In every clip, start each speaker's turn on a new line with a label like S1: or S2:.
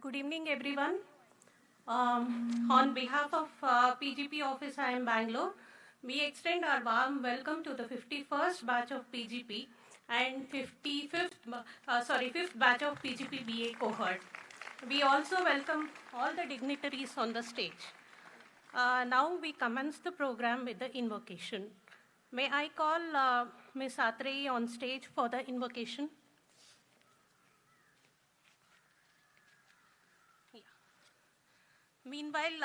S1: Good evening, everyone. On behalf of PGP office in Bangalore, we extend our warm welcome to the 51st batch of PGP and 5th batch of PGP BA cohort. We also welcome all the dignitaries on the stage. Now we commence the program with the invocation. May I call Ms. Atreyi on stage for the invocation? Meanwhile,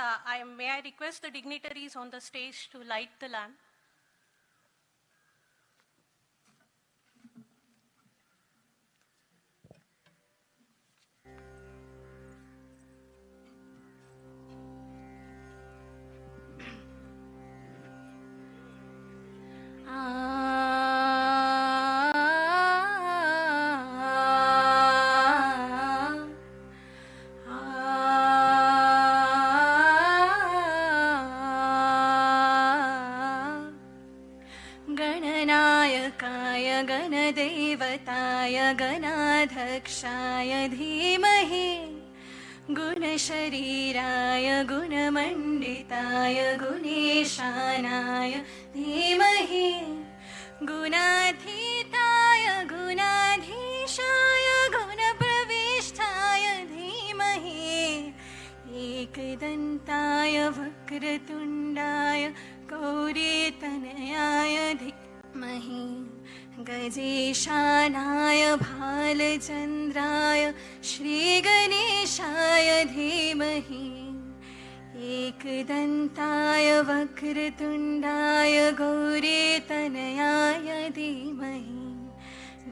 S1: may I request the dignitaries on the stage to light the lamp?
S2: गणाध्यक्षाय धीमहि गुणशरीराय गुणमण्डिताय गुणेशानाय धीमहि गुणातीताय गुणाधीशाय गुणप्रविष्टाय धीमहि एकदन्ताय वक्रतुण्डाय गौरीतनयाय धीमहि गजेशानाय भालचन्द्राय श्रीगणेशाय धीमहि एकदन्ताय वक्रतुण्डाय गौरीतनयाय धीमहि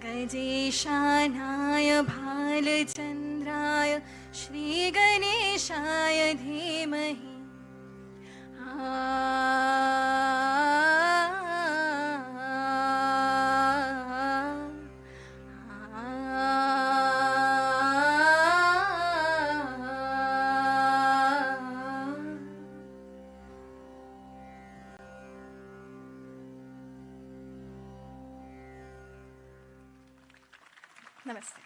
S2: गजेशानाय भालचन्द्राय श्रीगणेशाय धीमहि Namaste.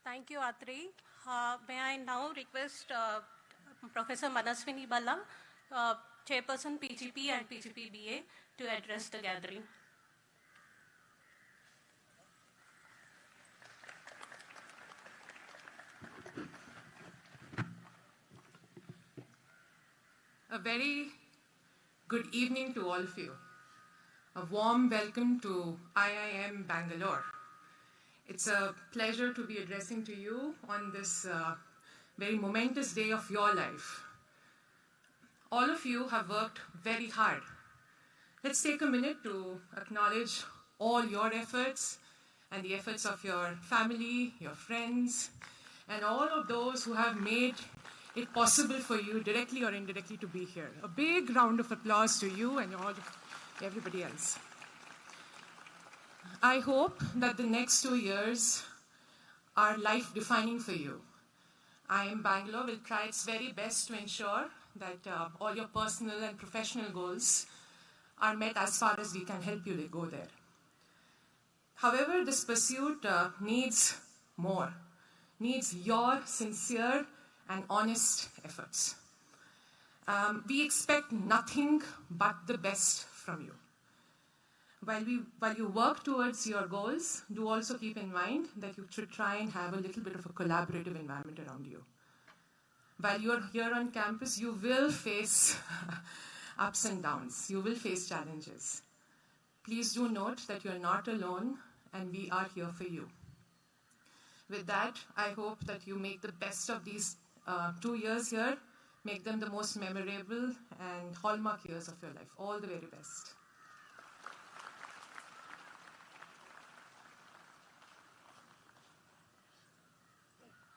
S1: Thank you, Atreyi. May I now request Professor Manaswini Balla, Chairperson PGP and PGP BA, to address the gathering.
S3: A very good evening to all of you. A warm welcome to IIM Bangalore. It's a pleasure to be addressing to you on this very momentous day of your life. All of you have worked very hard. Let's take a minute to acknowledge all your efforts and the efforts of your family, your friends, and all of those who have made it possible for you, directly or indirectly, to be here. A big round of applause to you and everybody else. I hope that the next 2 years are life-defining for you. IIM Bangalore will try its very best to ensure that all your personal and professional goals are met as far as we can help you to go there. However, this pursuit needs more, needs your sincere and honest efforts. We expect nothing but the best from you. While you work towards your goals, do also keep in mind that you should try and have a little bit of a collaborative environment around you. While you're here on campus, you will face ups and downs. You will face challenges. Please do note that you're not alone and we are here for you. With that, I hope that you make the best of these 2 years here, make them the most memorable and hallmark years of your life. All the very best.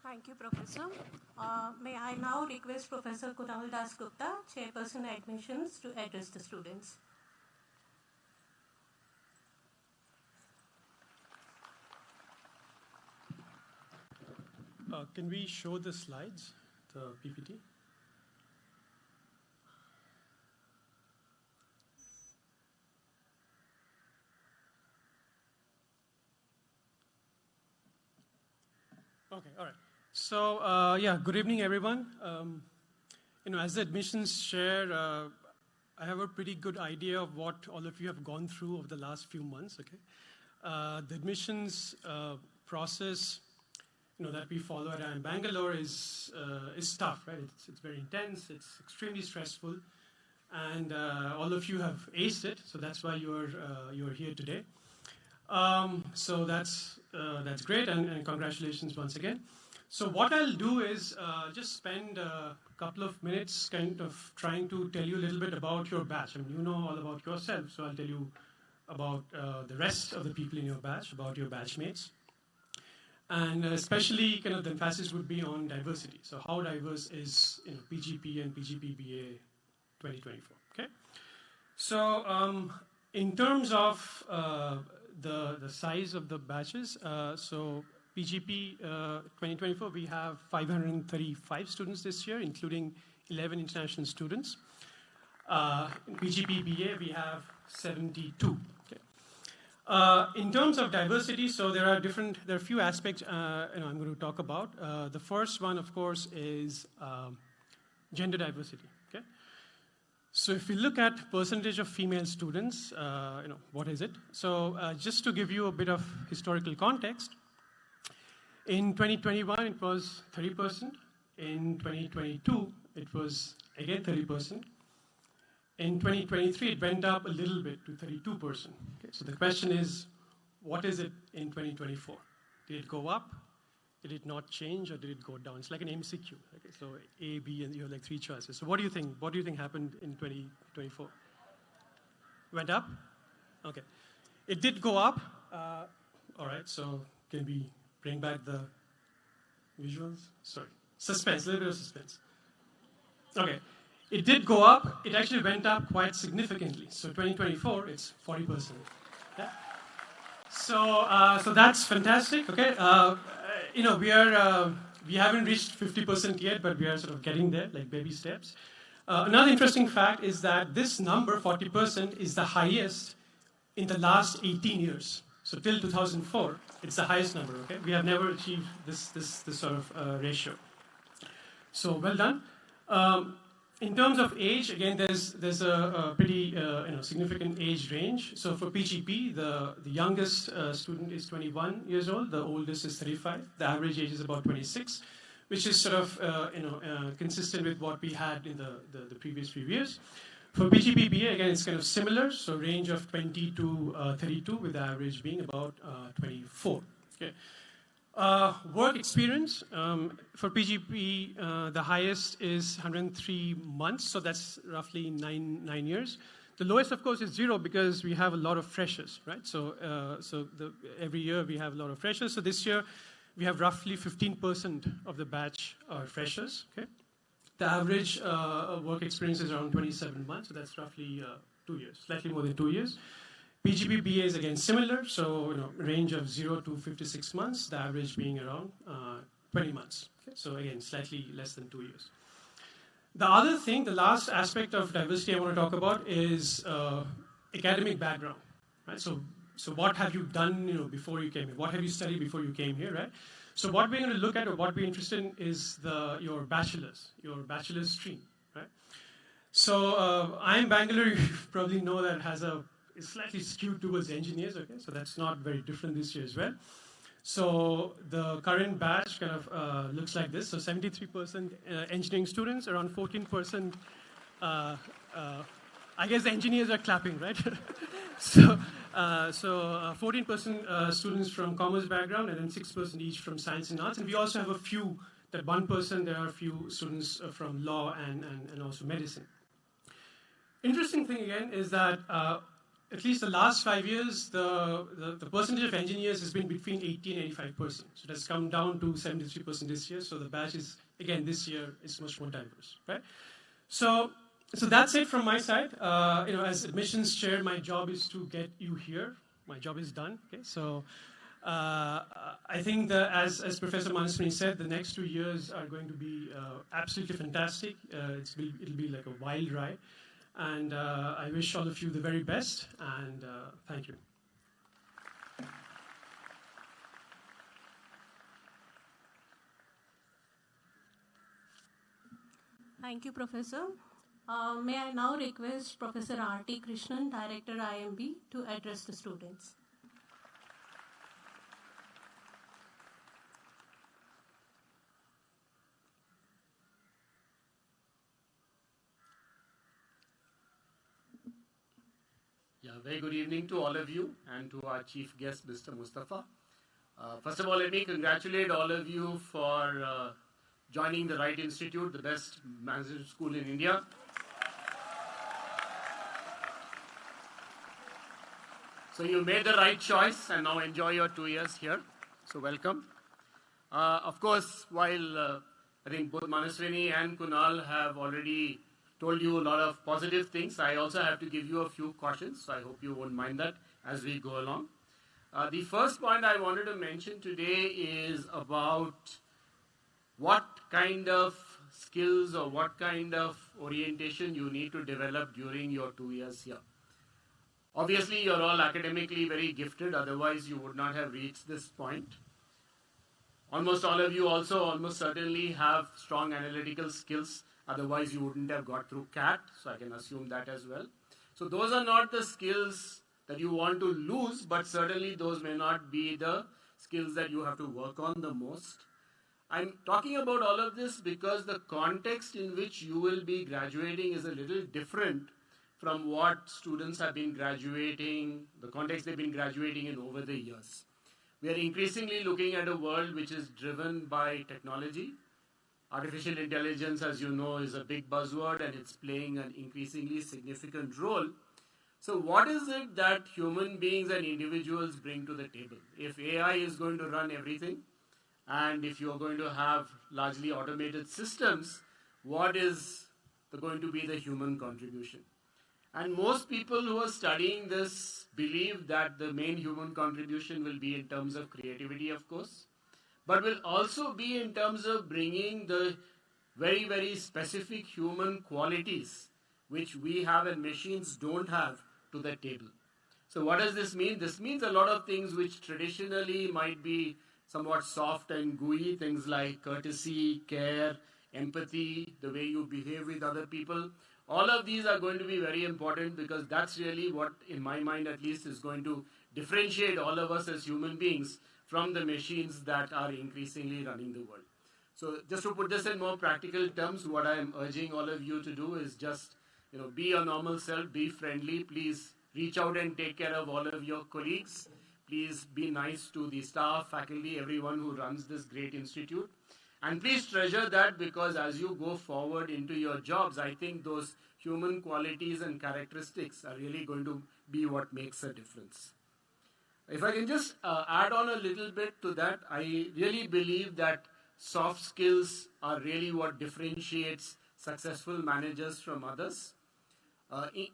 S1: Thank you, Professor. May I now request Professor Kunal Das Gupta, Chairperson Admissions, to address the students.
S4: Can we show the slides, the PPT? Okay, all right. So, yeah, good evening, everyone. As the admissions chair, I have a pretty good idea of what all of you have gone through over the last few months, okay? The admissions process, that we follow at IIM Bangalore is tough, right? It's very intense, it's extremely stressful, and all of you have aced it, so that's why you're here today. So that's great, and congratulations once again. So what I'll do is just spend a couple of minutes kind of trying to tell you a little bit about your batch. I mean, you know all about yourself, so I'll tell you about the rest of the people in your batch, about your batchmates. And especially kind of the emphasis would be on diversity. So how diverse is PGP and PGP BA 2024, okay? So in terms of the size of the batches, so PGP 2024, we have 535 students this year, including 11 international students. In PGP BA, we have 72. Okay. In terms of diversity, so there are a few aspects I'm going to talk about. The first one, of course, is gender diversity. Okay. So if we look at percentage of female students, what is it? So just to give you a bit of historical context, in 2021, it was 30%. In 2022, it was again 30%. In 2023, it went up a little bit to 32%. Okay, so the question is, what is it in 2024? Did it go up? Did it not change, or did it go down? It's like an MCQ. Okay, so A, B, and you have like three choices. So what do you think? What do you think happened in 2024? Went up? Okay. It did go up. All right, so can we bring back the visuals? Sorry. Suspense, a little bit of suspense. Okay. It did go up. It actually went up quite significantly. So 2024, it's 40%. Yeah? So that's fantastic. Okay. We haven't reached 50% yet, but we are sort of getting there, like baby steps. Another interesting fact is that this number, 40%, is the highest in the last 18 years. So till 2004, it's the highest number. Okay, we have never achieved this sort of ratio. So well done. In terms of age, again, there's a pretty significant age range. So for PGP, the youngest student is 21 years old. The oldest is 35. The average age is about 26, which is sort of consistent with what we had in the previous few years. For PGP BA, again, it's kind of similar. So range of 20 to 32, with the average being about 24. Okay. Work experience, for PGP, the highest is 103 months, so that's roughly nine years. The lowest, of course, is 0 because we have a lot of freshers, right? So, every year we have a lot of freshers. So this year we have roughly 15% of the batch are freshers. Okay, the average work experience is around 27 months, so that's roughly 2 years, slightly more than 2 years. PGP BA is again similar, so range of 0 to 56 months, the average being around 20 months. Okay? So again, slightly less than 2 years. The other thing, the last aspect of diversity I want to talk about is academic background. Right? So what have you done before you came here? What have you studied before you came here? Right? So what we're going to look at, or what we're interested in, is your bachelor's stream. Right? So IIM Bangalore, you probably know that is slightly skewed towards engineers, okay? So that's not very different this year as well. So the current batch kind of looks like this. So 73% engineering students, around 14%, I guess the engineers are clapping, right? So 14% students from commerce background, and then 6% each from science and arts. And we also have that 1%, there are a few students from law and also medicine. Interesting thing again is that at least the last 5 years, the percentage of engineers has been between 80 and 85%. So it has come down to 73% this year. So the batch is, again, this year is much more diverse, right? So that's it from my side. As admissions chair, my job is to get you here. My job is done. Okay, so I think that as Professor Manaswini said, the next 2 years are going to be absolutely fantastic. It'll be like a wild ride. And I wish all of you the very best, and thank you.
S1: Thank you, Professor. May I now request Professor R.T. Krishnan, Director IMB, to address the students.
S5: Yeah, very good evening to all of you and to our chief guest, Mr. Mustafa. First of all, let me congratulate all of you for joining the Right Institute, the best management school in India. So you made the right choice and now enjoy your 2 years here. So welcome. Of course, while I think both Manaswini and Kunal have already told you a lot of positive things, I also have to give you a few cautions. So I hope you won't mind that as we go along. The first point I wanted to mention today is about what kind of skills or what kind of orientation you need to develop during your 2 years here. Obviously, you're all academically very gifted, otherwise you would not have reached this point. Almost all of you also almost certainly have strong analytical skills, otherwise you wouldn't have got through CAT, so I can assume that as well. So those are not the skills that you want to lose, but certainly those may not be the skills that you have to work on the most. I'm talking about all of this because the context in which you will be graduating is a little different from what students have been graduating, the context they've been graduating in over the years. We are increasingly looking at a world which is driven by technology. Artificial intelligence, as you know, is a big buzzword and it's playing an increasingly significant role. So what is it that human beings and individuals bring to the table? If AI is going to run everything, and if you are going to have largely automated systems, what is going to be the human contribution? And most people who are studying this believe that the main human contribution will be in terms of creativity, of course, but will also be in terms of bringing the very, very specific human qualities which we have and machines don't have to the table. So what does this mean? This means a lot of things which traditionally might be somewhat soft and gooey, things like courtesy, care, empathy, the way you behave with other people. All of these are going to be very important because that's really what, in my mind at least, is going to differentiate all of us as human beings from the machines that are increasingly running the world. So just to put this in more practical terms, what I am urging all of you to do is just, be your normal self, be friendly, please reach out and take care of all of your colleagues. Please be nice to the staff, faculty, everyone who runs this great institute. And please treasure that because as you go forward into your jobs, I think those human qualities and characteristics are really going to be what makes a difference. If I can just add on a little bit to that, I really believe that soft skills are really what differentiates successful managers from others.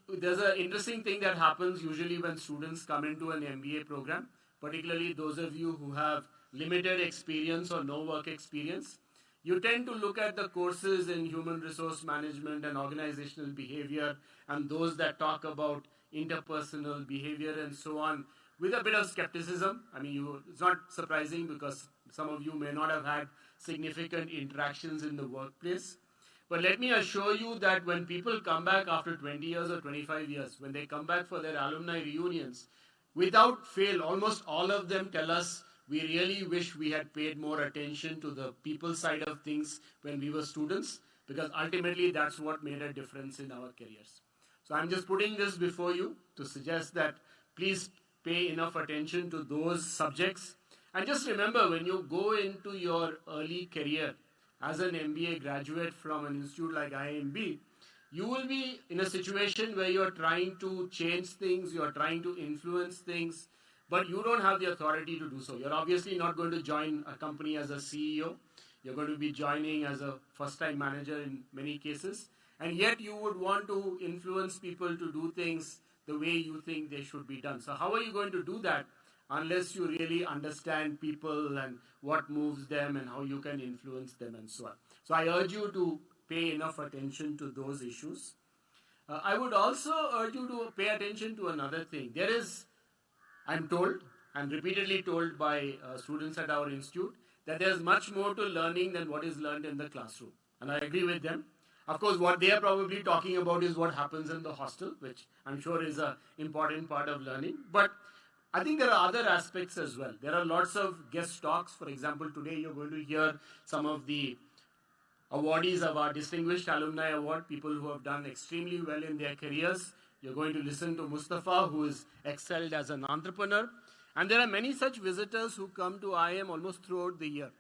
S5: There's an interesting thing that happens usually when students come into an MBA program, particularly those of you who have limited experience or no work experience. You tend to look at the courses in human resource management and organizational behavior and those that talk about interpersonal behavior and so on with a bit of skepticism. I mean, it's not surprising because some of you may not have had significant interactions in the workplace. But let me assure you that when people come back after 20 years or 25 years, when they come back for their alumni reunions, without fail, almost all of them tell us, we really wish we had paid more attention to the people side of things when we were students, because ultimately that's what made a difference in our careers. So I'm just putting this before you to suggest that please pay enough attention to those subjects. And just remember, when you go into your early career as an MBA graduate from an institute like IMB, you will be in a situation where you're trying to change things, you're trying to influence things, but you don't have the authority to do so. You're obviously not going to join a company as a CEO. You're going to be joining as a first-time manager in many cases. And yet you would want to influence people to do things the way you think they should be done. So how are you going to do that unless you really understand people and what moves them and how you can influence them and so on? So I urge you to pay enough attention to those issues. I would also urge you to pay attention to another thing. There is, I'm repeatedly told by students at our institute, that there's much more to learning than what is learned in the classroom. And I agree with them. Of course, what they are probably talking about is what happens in the hostel, which I'm sure is an important part of learning. But I think there are other aspects as well. There are lots of guest talks. For example, today you're going to hear some of the awardees of our Distinguished Alumni Award, people who have done extremely well in their careers. You're going to listen to Mustafa, who is excelled as an entrepreneur. And there are many such visitors who come to IIM almost throughout the year.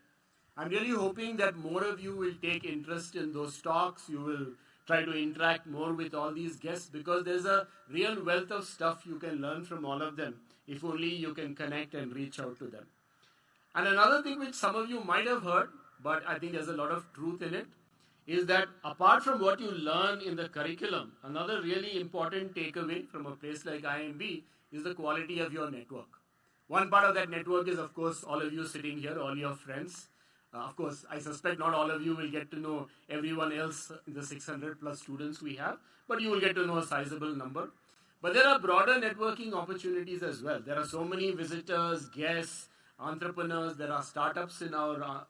S5: I'm really hoping that more of you will take interest in those talks. You will try to interact more with all these guests, because there's a real wealth of stuff you can learn from all of them, if only you can connect and reach out to them. And another thing which some of you might have heard, but I think there's a lot of truth in it, is that apart from what you learn in the curriculum, another really important takeaway from a place like IMB is the quality of your network. One part of that network is, of course, all of you sitting here, all your friends. Of course, I suspect not all of you will get to know everyone else in the 600 plus students we have, but you will get to know a sizable number. But there are broader networking opportunities as well. There are so many visitors, guests, entrepreneurs, there are startups in our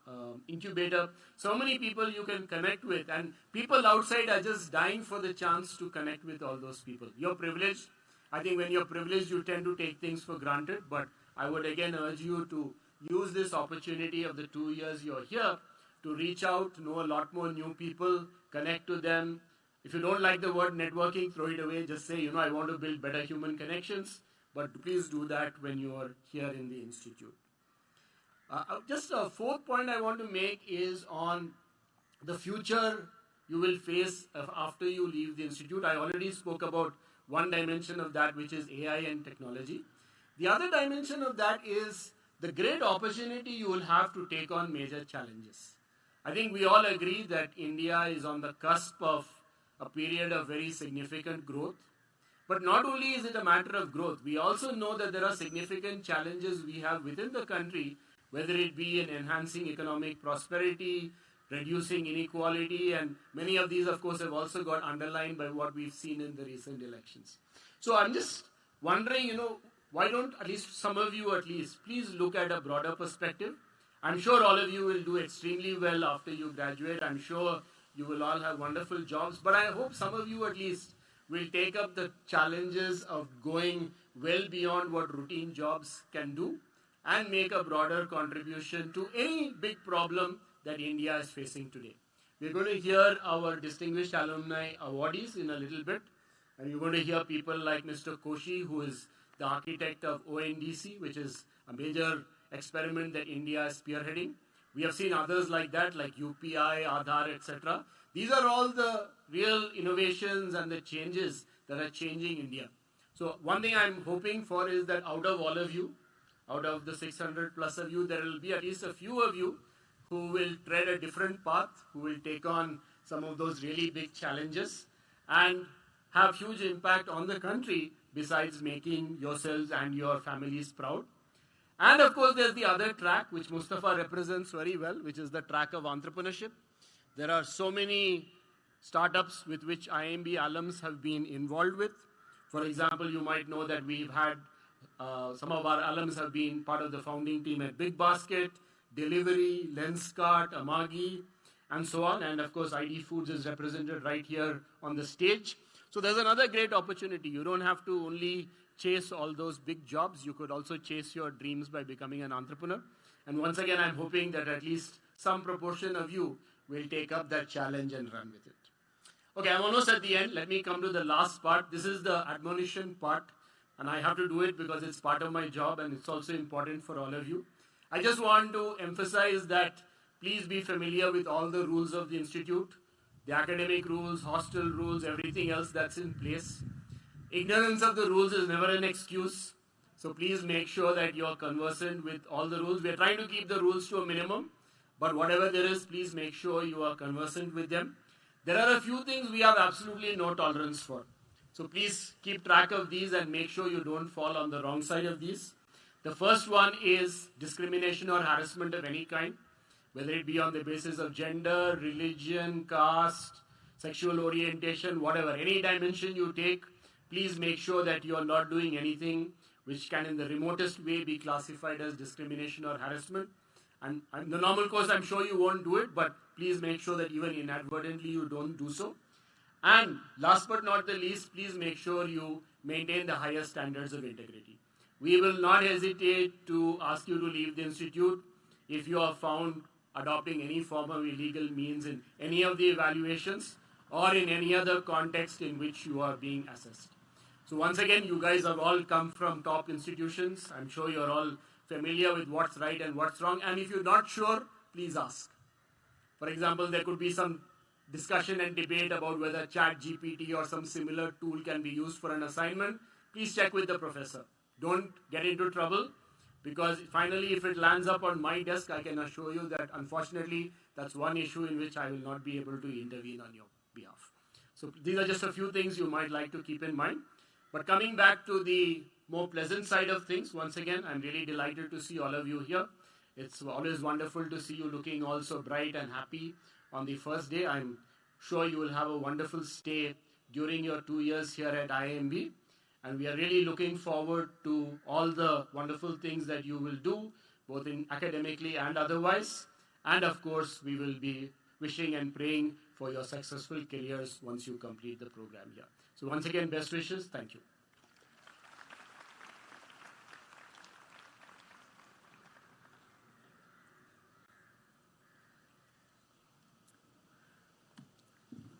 S5: incubator, so many people you can connect with, and people outside are just dying for the chance to connect with all those people. You're privileged. I think when you're privileged, you tend to take things for granted, but I would again urge you to use this opportunity of the 2 years you're here to reach out, know a lot more new people, connect to them. If you don't like the word networking, throw it away. Just say, I want to build better human connections. But please do that when you are here in the institute. Just a fourth point I want to make is on the future you will face after you leave the institute. I already spoke about one dimension of that, which is AI and technology. The other dimension of that is the great opportunity you will have to take on major challenges. I think we all agree that India is on the cusp of a period of very significant growth. But not only is it a matter of growth, we also know that there are significant challenges we have within the country, whether it be in enhancing economic prosperity, reducing inequality, and many of these, of course, have also got underlined by what we've seen in the recent elections. So I'm just wondering, why don't at least some of you please look at a broader perspective. I'm sure all of you will do extremely well after you graduate. I'm sure you will all have wonderful jobs, but I hope some of you at least will take up the challenges of going well beyond what routine jobs can do and make a broader contribution to any big problem that India is facing today. We're going to hear our Distinguished Alumni Awardees in a little bit, and you're going to hear people like Mr. Koshi, who is the architect of ONDC, which is a major experiment that India is spearheading. We have seen others like that, like UPI, Aadhaar, etc. These are all the real innovations and the changes that are changing India. So one thing I'm hoping for is that out of all of you, out of the 600 plus of you, there will be at least a few of you who will tread a different path, who will take on some of those really big challenges and have huge impact on the country, besides making yourselves and your families proud. And of course, there's the other track, which Mustafa represents very well, which is the track of entrepreneurship. There are so many startups with which IMB alums have been involved with. For example, you might know that we've had some of our alums have been part of the founding team at Big Basket, Delivery, Lenskart, Amagi, and so on. And of course, ID Foods is represented right here on the stage. So there's another great opportunity. You don't have to only chase all those big jobs. You could also chase your dreams by becoming an entrepreneur. And once again, I'm hoping that at least some proportion of you will take up that challenge and run with it. Okay, I'm almost at the end. Let me come to the last part. This is the admonition part, and I have to do it because it's part of my job and it's also important for all of you. I just want to emphasize that please be familiar with all the rules of the institute, the academic rules, hostel rules, everything else that's in place. Ignorance of the rules is never an excuse. So please make sure that you're conversant with all the rules. We're trying to keep the rules to a minimum, but whatever there is, please make sure you are conversant with them. There are a few things we have absolutely no tolerance for. So please keep track of these and make sure you don't fall on the wrong side of these. The first one is discrimination or harassment of any kind, whether it be on the basis of gender, religion, caste, sexual orientation, whatever, any dimension you take, please make sure that you are not doing anything which can in the remotest way be classified as discrimination or harassment. And the normal course, I'm sure you won't do it, but please make sure that even inadvertently you don't do so. And last but not the least, please make sure you maintain the highest standards of integrity. We will not hesitate to ask you to leave the institute if you are found adopting any form of illegal means in any of the evaluations or in any other context in which you are being assessed. So once again, you guys have all come from top institutions. I'm sure you're all familiar with what's right and what's wrong. And if you're not sure, please ask. For example, there could be some discussion and debate about whether ChatGPT or some similar tool can be used for an assignment. Please check with the professor. Don't get into trouble, because finally, if it lands up on my desk, I can assure you that unfortunately, that's one issue in which I will not be able to intervene on your behalf. So these are just a few things you might like to keep in mind. But coming back to the more pleasant side of things, once again, I'm really delighted to see all of you here. It's always wonderful to see you looking all so bright and happy on the first day. I'm sure you will have a wonderful stay during your 2 years here at IMB. And we are really looking forward to all the wonderful things that you will do, both in academically and otherwise. And of course, we will be wishing and praying for your successful careers once you complete the program here. So once again, best wishes. Thank you.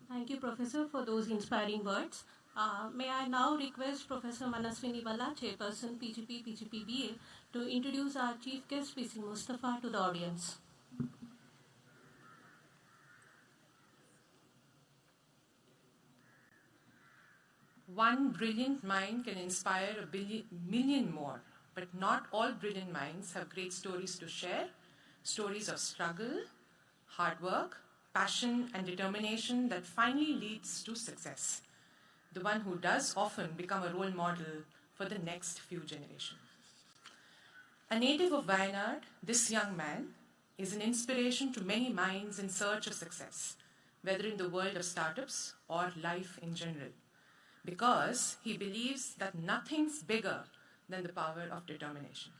S1: Thank you, Professor, for those inspiring words. May I now request Professor Manaswini Balla, Chairperson PGP, PGP-BA, to introduce our Chief Guest, PC Mustafa, to the audience.
S3: One brilliant mind can inspire a million more, but not all brilliant minds have great stories to share, stories of struggle, hard work, passion and determination that finally leads to success. The one who does often become a role model for the next few generations. A native of Wayanad, this young man is an inspiration to many minds in search of success, whether in the world of startups or life in general, because he believes that nothing's bigger than the power of determination.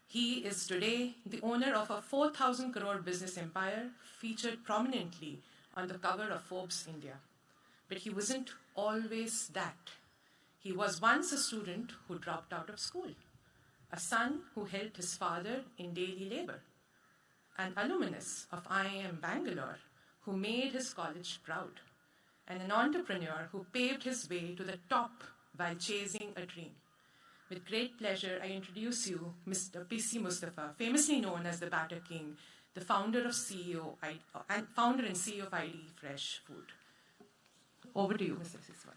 S3: He is today the owner of a 4,000 crore business empire featured prominently on the cover of Forbes India. But he wasn't always that. He was once a student who dropped out of school, a son who helped his father in daily labor, an alumnus of IIM Bangalore who made his college proud, and an entrepreneur who paved his way to the top while chasing a dream. With great pleasure, I introduce you Mr. PC Mustafa, famously known as the Batter King, the founder and CEO of ID Fresh Food. Over to you, Mr. Siswal.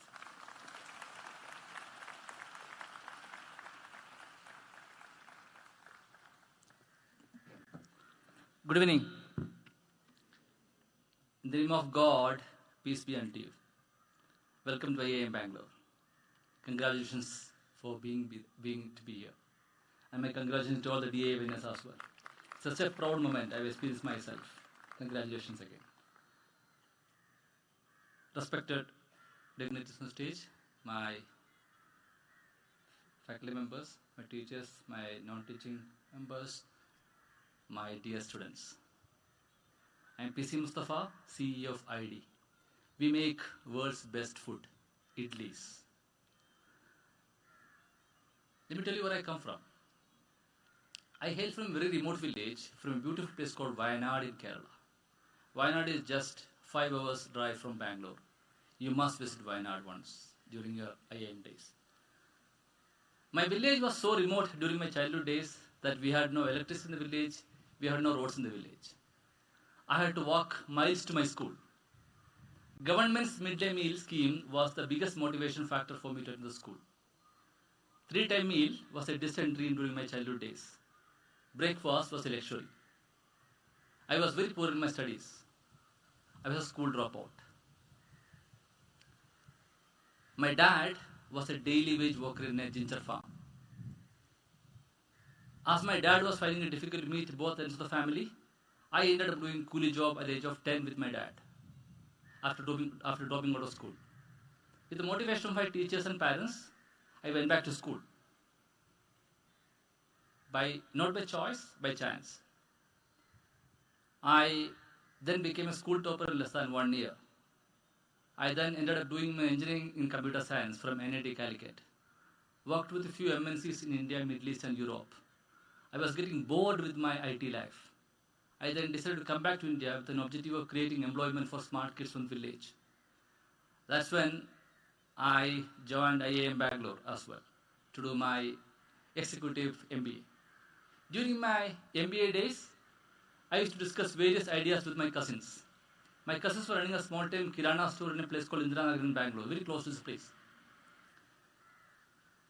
S6: Good evening. In the name of God, peace be unto you. Welcome to IIM Bangalore. Congratulations for being to be here. And my congratulations to all the DAA winners as well. Such a proud moment I've experienced myself. Congratulations again. Respected dignitaries on stage, my faculty members, my teachers, my non-teaching members, my dear students. I am PC Mustafa, CEO of ID. We make world's best food, idlis. Let me tell you where I come from. I hail from a very remote village, from a beautiful place called Wayanad in Kerala. Wayanad is just 5 hours drive from Bangalore. You must visit Wayanad once during your IIM days. My village was so remote during my childhood days that we had no electricity in the village, we had no roads in the village. I had to walk miles to my school. Government's midday meal scheme was the biggest motivation factor for me to enter the school. 3-time meal was a distant dream during my childhood days. Breakfast was a luxury. I was very poor in my studies. I was a school dropout. My dad was a daily wage worker in a ginger farm. As my dad was finding it difficult to meet both ends of the family, I ended up doing coolie job at the age of 10 with my dad after dropping out of school. With the motivation of my teachers and parents, I went back to school. Not by choice, by chance. I then became a school topper in less than 1 year. I then ended up doing my engineering in computer science from NIT Calicut. Worked with a few MNCs in India, Middle East and Europe. I was getting bored with my IT life. I then decided to come back to India with an objective of creating employment for smart kids from village. That's when I joined IAM Bangalore as well to do my executive MBA. During my MBA days, I used to discuss various ideas with my cousins. My cousins were running a small-time kirana store in a place called Indiranagar in Bangalore, very close to this place.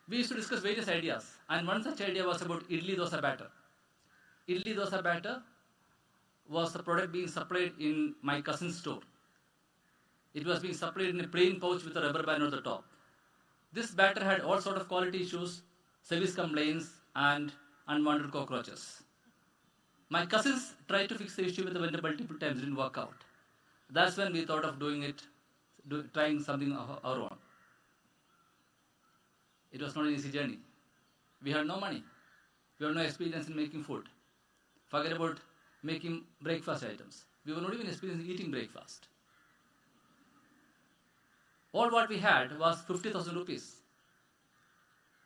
S6: We used to discuss various ideas, and one such idea was about idli dosa batter. Idli dosa batter was a product being supplied in my cousin's store. It was being supplied in a plain pouch with a rubber band on the top. This batter had all sorts of quality issues, service complaints, and unwanted cockroaches. My cousins tried to fix the issue with the vendor multiple times, didn't work out. That's when we thought of trying something of our own. It was not an easy journey. We had no money. We had no experience in making food. Forget about making breakfast items. We were not even experienced in eating breakfast. All what we had was 50,000 rupees.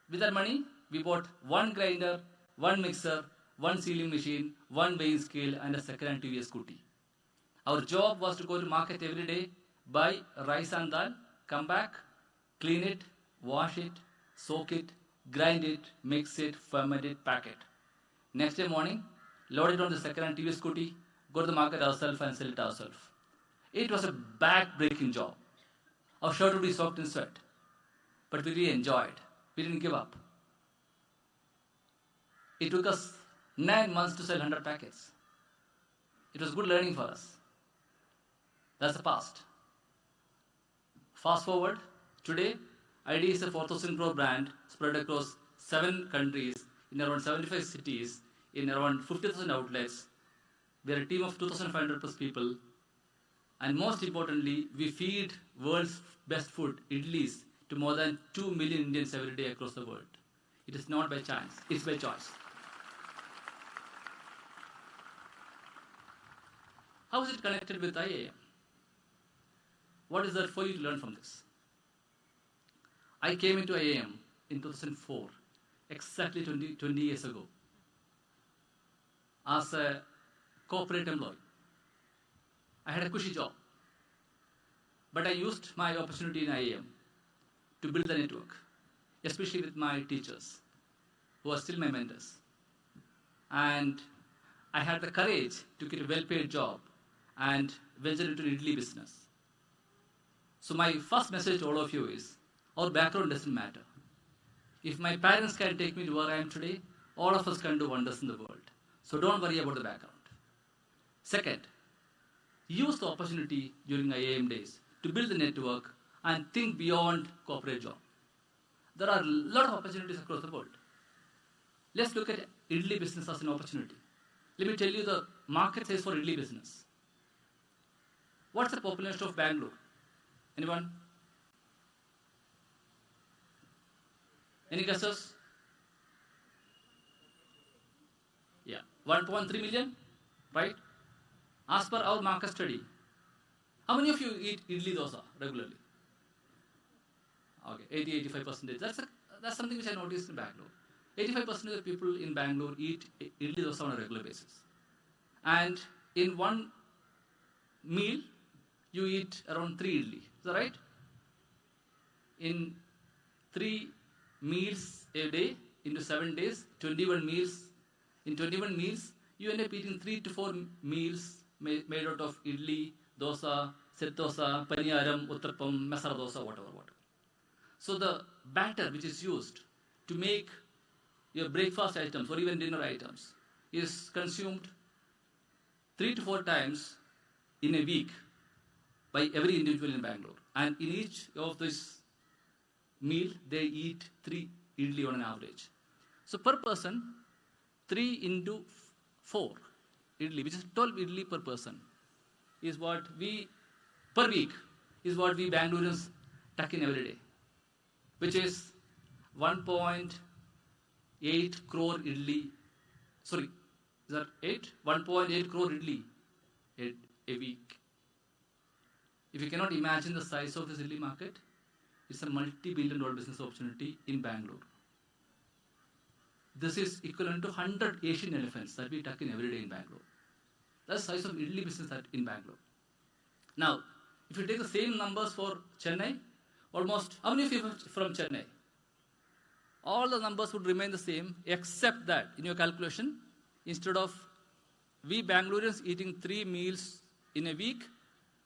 S6: With that money, we bought one grinder, one mixer, one sealing machine, one weighing scale, and a second-hand TVS scooty. Our job was to go to market every day, buy rice and dal, come back, clean it, wash it, soak it, grind it, mix it, ferment it, pack it. Next day morning, load it on the second-hand TVS scooty, go to the market ourselves and sell it ourselves. It was a back-breaking job. Our shirt would be soaked in sweat. But we really enjoyed. We didn't give up. It took us 9 months to sell 100 packets. It was good learning for us. That's the past. Fast forward, today, ID is a 4,000 crore brand spread across 7 countries in around 75 cities in around 50,000 outlets. We are a team of 2,500 plus people. And most importantly, we feed world's best food, idlis, to more than 2 million Indians every day across the world. It is not by chance, it's by choice. How is it connected with IAM? What is there for you to learn from this? I came into IAM in 2004, exactly 20 years ago, as a corporate employee. I had a cushy job, but I used my opportunity in IAM to build the network, especially with my teachers, who are still my mentors. And I had the courage to get a well-paid job and venture into the idli business. So my first message to all of you is, our background doesn't matter. If my parents can take me to where I am today, all of us can do wonders in the world. So don't worry about the background. Second, use the opportunity during IAM days to build the network and think beyond corporate job. There are a lot of opportunities across the world. Let's look at idli business as an opportunity. Let me tell you the market size for idli business. What's the population of Bangalore? Anyone? Any guesses? Yeah, 1.3 million, right? As per our market study, how many of you eat idli dosa regularly? Okay, 80-85%. That's something which I noticed in Bangalore. 85% of the people in Bangalore eat idli dosa on a regular basis. And in one meal, you eat around 3 idli. Is that right? In 3 meals a day, into 7 days, 21 meals. In 21 meals, you end up eating 3 to 4 meals made out of idli, dosa, set dosa, paniyaram, uttapam, masala dosa, whatever. So the batter which is used to make your breakfast items or even dinner items is consumed 3 to 4 times in a week by every individual in Bangalore. And in each of this meal, they eat 3 idli on an average. So per person, 3 into 4 idli, which is 12 idli per person, is what we, per week, is what we Bangaloreans tuck in every day, which is 1.8 crore idli, sorry, is that 8? 1.8 crore idli a week. If you cannot imagine the size of this idli market, it's a multi-billion-dollar business opportunity in Bangalore. This is equivalent to 100 Asian elephants that we tuck in every day in Bangalore. That's the size of idli business in Bangalore. Now, if you take the same numbers for Chennai, almost, how many of you are from Chennai? All the numbers would remain the same, except that in your calculation, instead of we Bangaloreans eating 3 meals in a week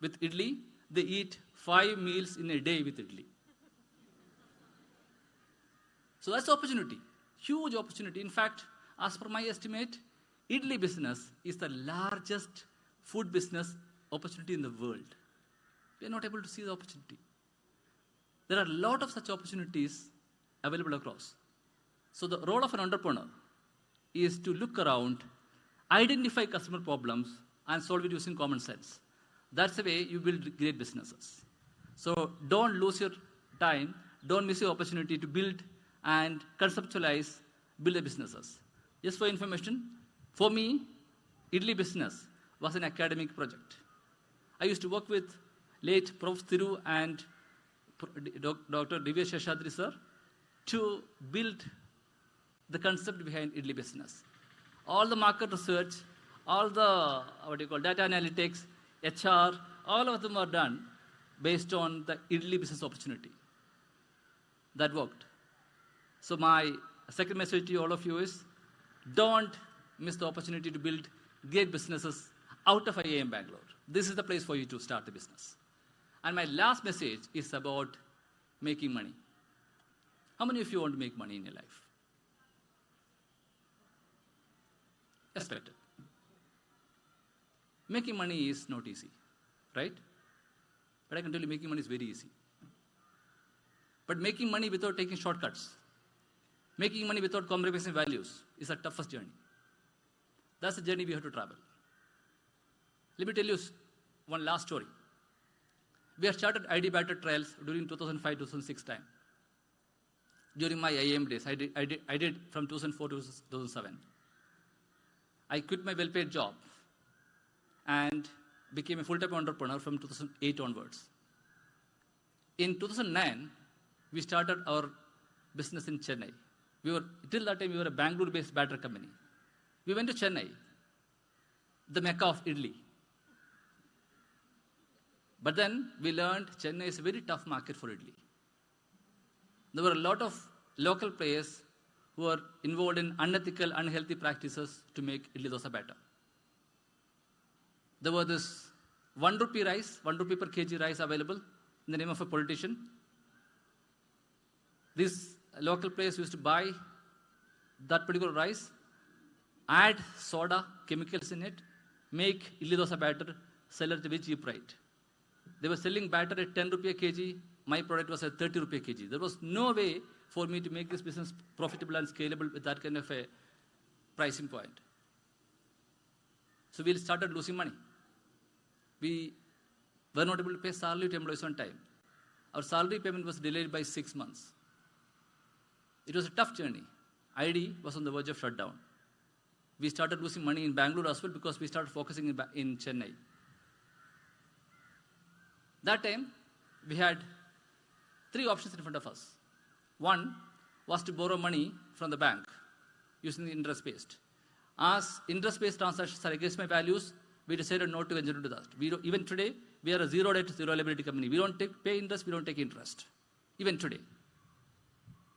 S6: with idli, they eat 5 meals in a day with idli. So that's opportunity, huge opportunity. In fact, as per my estimate, idli business is the largest food business opportunity in the world. We are not able to see the opportunity. There are a lot of such opportunities available across. So the role of an entrepreneur is to look around, identify customer problems, and solve it using common sense. That's the way you build great businesses. So don't lose your time, don't miss your opportunity to build and conceptualize, build the businesses. Just for information, for me, idli business was an academic project. I used to work with late Prof. Thiru and Dr. Divya Sheshadri sir to build the concept behind idli business. All the market research, all the data analytics, HR, all of them are done based on the idli business opportunity. That worked. So my second message to all of you is, don't miss the opportunity to build great businesses out of IIM Bangalore. This is the place for you to start the business. And my last message is about making money. How many of you want to make money in your life? Expected. Making money is not easy, right? But I can tell you making money is very easy. But making money without taking shortcuts, making money without compromising values is the toughest journey. That's the journey we have to travel. Let me tell you one last story. We had started ID battery trials during 2005-2006 time. During my IIM days, I did from 2004 to 2007. I quit my well-paid job and became a full-time entrepreneur from 2008 onwards. In 2009, we started our business in Chennai. Till that time, we were a Bangalore-based battery company. We went to Chennai, the mecca of idli. But then we learned Chennai is a very tough market for idli. There were a lot of local players who were involved in unethical, unhealthy practices to make idli dosa better. There was this 1 rupee rice, 1 rupee per kg rice available in the name of a politician. These local players used to buy that particular rice, add soda, chemicals in it, make idli dosa batter, sell at a very cheap rate. They were selling batter at 10 rupee a kg. My product was at 30 rupee a kg. There was no way for me to make this business profitable and scalable with that kind of a pricing point. So we started losing money. We were not able to pay salary to employees on time. Our salary payment was delayed by 6 months. It was a tough journey. ID was on the verge of shutdown. We started losing money in Bangalore as well because we started focusing in Chennai. That time, we had 3 options in front of us. One was to borrow money from the bank using the interest-based. As interest-based transactions are against my values, we decided not to venture into that. Even today, we are a zero debt, zero liability company. We don't pay interest, we don't take interest. Even today.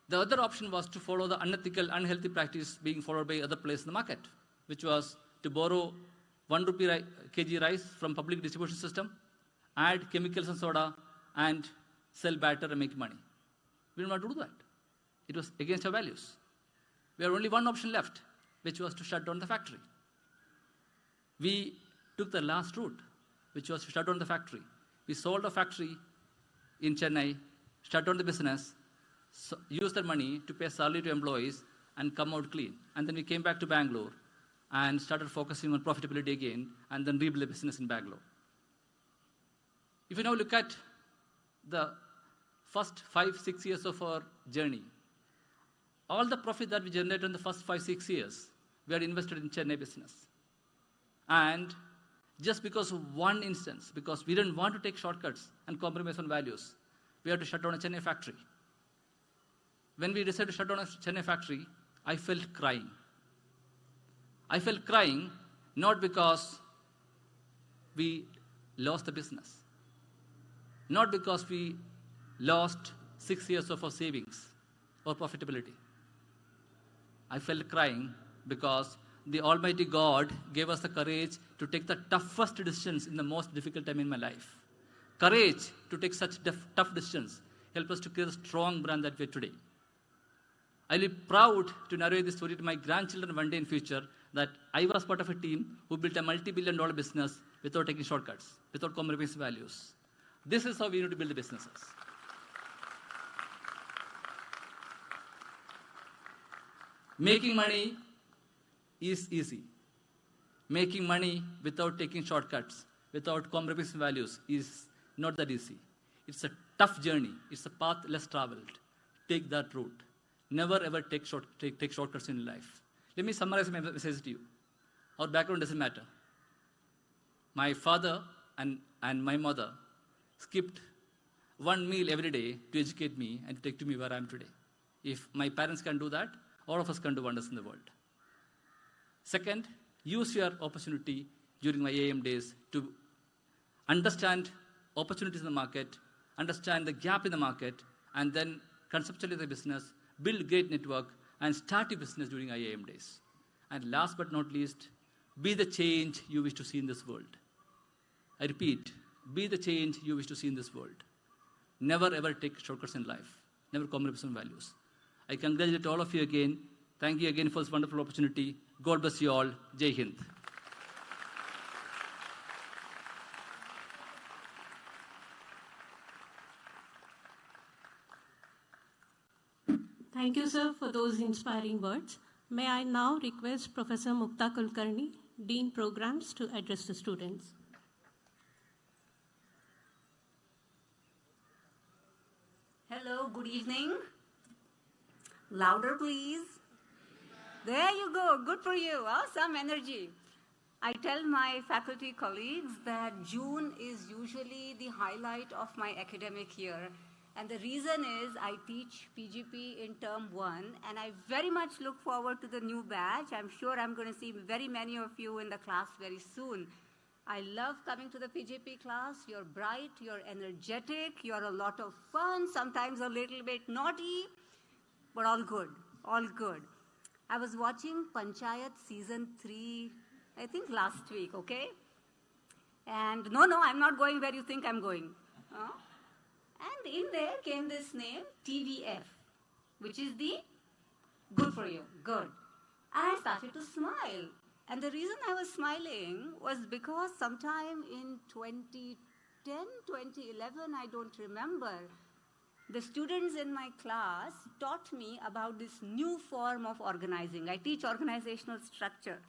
S6: The other option was to follow the unethical, unhealthy practice being followed by other players in the market, which was to borrow 1 rupee kg rice from public distribution system, add chemicals and soda, and sell batter and make money. We didn't want to do that. It was against our values. We had only one option left, which was to shut down the factory. We took the last route, which was to shut down the factory. We sold a factory in Chennai, shut down the business, used that money to pay salary to employees, and come out clean. And then we came back to Bangalore and started focusing on profitability again, and then rebuilt the business in Bangalore. If you now look at the first 5-6 years of our journey, all the profit that we generated in the first 5-6 years, we had invested in Chennai business. And just because of one instance, because we didn't want to take shortcuts and compromise on values. We had to shut down a Chennai factory. When we decided to shut down a Chennai factory, I felt crying. I felt crying not because we lost the business, not because we lost 6 years of our savings or profitability. I felt crying because the Almighty God gave us the courage to take the toughest decisions in the most difficult time in my life. Courage to take such tough decisions helped us to create a strong brand that we are today. I'll be proud to narrate this story to my grandchildren one day in future that I was part of a team who built a multi-billion-dollar business without taking shortcuts, without compromising values. This is how we need to build the businesses. Making money is easy. Making money without taking shortcuts, without compromising values is not that easy. It's a tough journey. It's a path less traveled. Take that route. Never ever take shortcuts in life. Let me summarize my message to you. Our background doesn't matter. My father and my mother skipped one meal every day to educate me and to take to me where I am today. If my parents can do that, all of us can do wonders in the world. Second, use your opportunity during my AM days to understand opportunities in the market, understand the gap in the market, and then conceptualize the business, build great network, and start your business during IAM days. And last but not least, be the change you wish to see in this world. I repeat, be the change you wish to see in this world. Never ever take shortcuts in life. Never compromise on values. I congratulate all of you again. Thank you again for this wonderful opportunity. God bless you all. Jai Hind.
S1: Thank you, sir, for those inspiring words. May I now request Professor Mukta Kulkarni, Dean Programs, to address the students.
S7: Hello, good evening. Louder, please. There you go. Good for you. Some energy. I tell my faculty colleagues that June is usually the highlight of my academic year. And the reason is I teach PGP in term 1, and I very much look forward to the new batch. I'm sure I'm going to see very many of you in the class very soon. I love coming to the PGP class. You're bright, you're energetic, you're a lot of fun, sometimes a little bit naughty, but all good, all good. I was watching Panchayat season 3, I think last week, okay? And no, I'm not going where you think I'm going. And in there came this name, TVF, which is the good for you, good. And I started to smile. And the reason I was smiling was because sometime in 2010, 2011, I don't remember, the students in my class taught me about this new form of organizing. I teach organizational structure.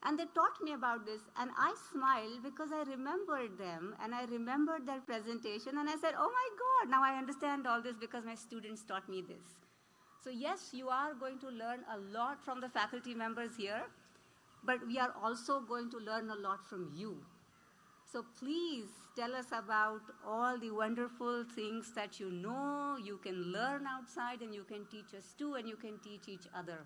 S7: And they taught me about this, and I smiled because I remembered them, and I remembered their presentation, and I said, oh my God, now I understand all this because my students taught me this. So yes, you are going to learn a lot from the faculty members here, but we are also going to learn a lot from you. So please tell us about all the wonderful things that you know, you can learn outside, and you can teach us too, and you can teach each other.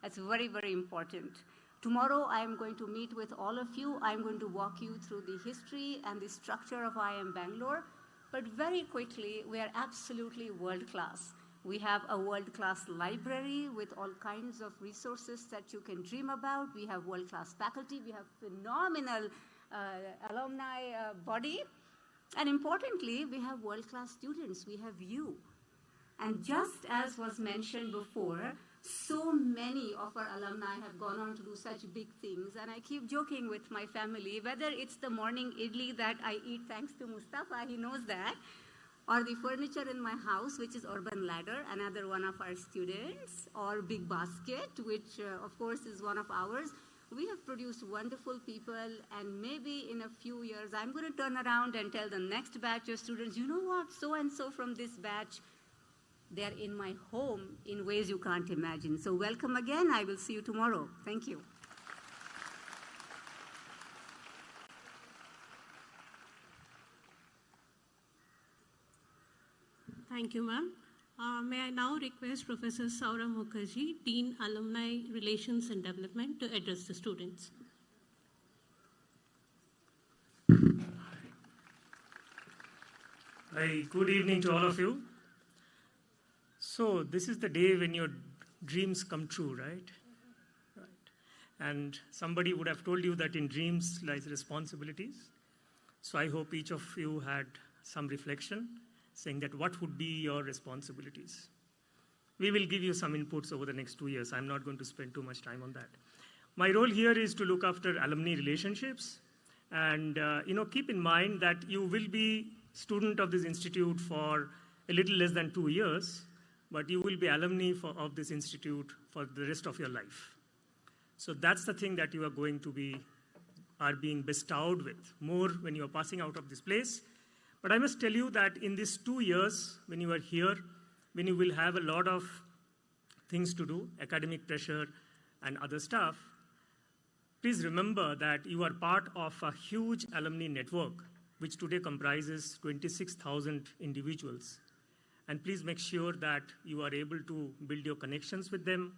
S7: That's very, very important. Tomorrow, I am going to meet with all of you. I'm going to walk you through the history and the structure of IIM Bangalore. But very quickly, we are absolutely world-class. We have a world-class library with all kinds of resources that you can dream about. We have world-class faculty. We have phenomenal alumni body. And importantly, we have world-class students. We have you. And just as was mentioned before, so many of our alumni have gone on to do such big things, and I keep joking with my family, whether it's the morning idli that I eat thanks to Mustafa, he knows that, or the furniture in my house, which is Urban Ladder, another one of our students, or Big Basket, which of course is one of ours. We have produced wonderful people, and maybe in a few years, I'm going to turn around and tell the next batch of students, you know what, so-and-so from this batch, they're in my home in ways you can't imagine. So welcome again. I will see you tomorrow. Thank you.
S1: Thank you, ma'am. May I now request Professor Saurabh Mukherjee, Dean Alumni Relations and Development, to address the students.
S8: Hi, good evening to all of you. So this is the day when your dreams come true, right? Right. And somebody would have told you that in dreams lies responsibilities. So I hope each of you had some reflection saying that what would be your responsibilities. We will give you some inputs over the next 2 years. I'm not going to spend too much time on that. My role here is to look after alumni relationships and keep in mind that you will be student of this institute for a little less than 2 years, but you will be alumni of this institute for the rest of your life. So that's the thing that you are being bestowed with more when you are passing out of this place. But I must tell you that in these 2 years, when you are here, when you will have a lot of things to do, academic pressure and other stuff, please remember that you are part of a huge alumni network, which today comprises 26,000 individuals. And please make sure that you are able to build your connections with them,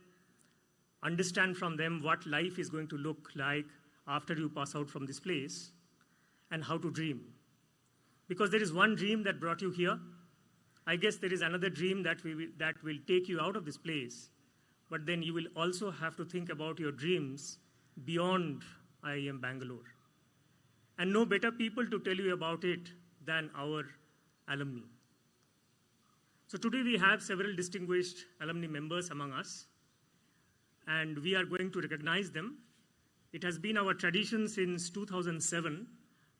S8: understand from them what life is going to look like after you pass out from this place, and how to dream. Because there is one dream that brought you here. I guess there is another dream that will take you out of this place. But then you will also have to think about your dreams beyond IIM Bangalore. And no better people to tell you about it than our alumni. So today we have several distinguished alumni members among us, and we are going to recognize them. It has been our tradition since 2007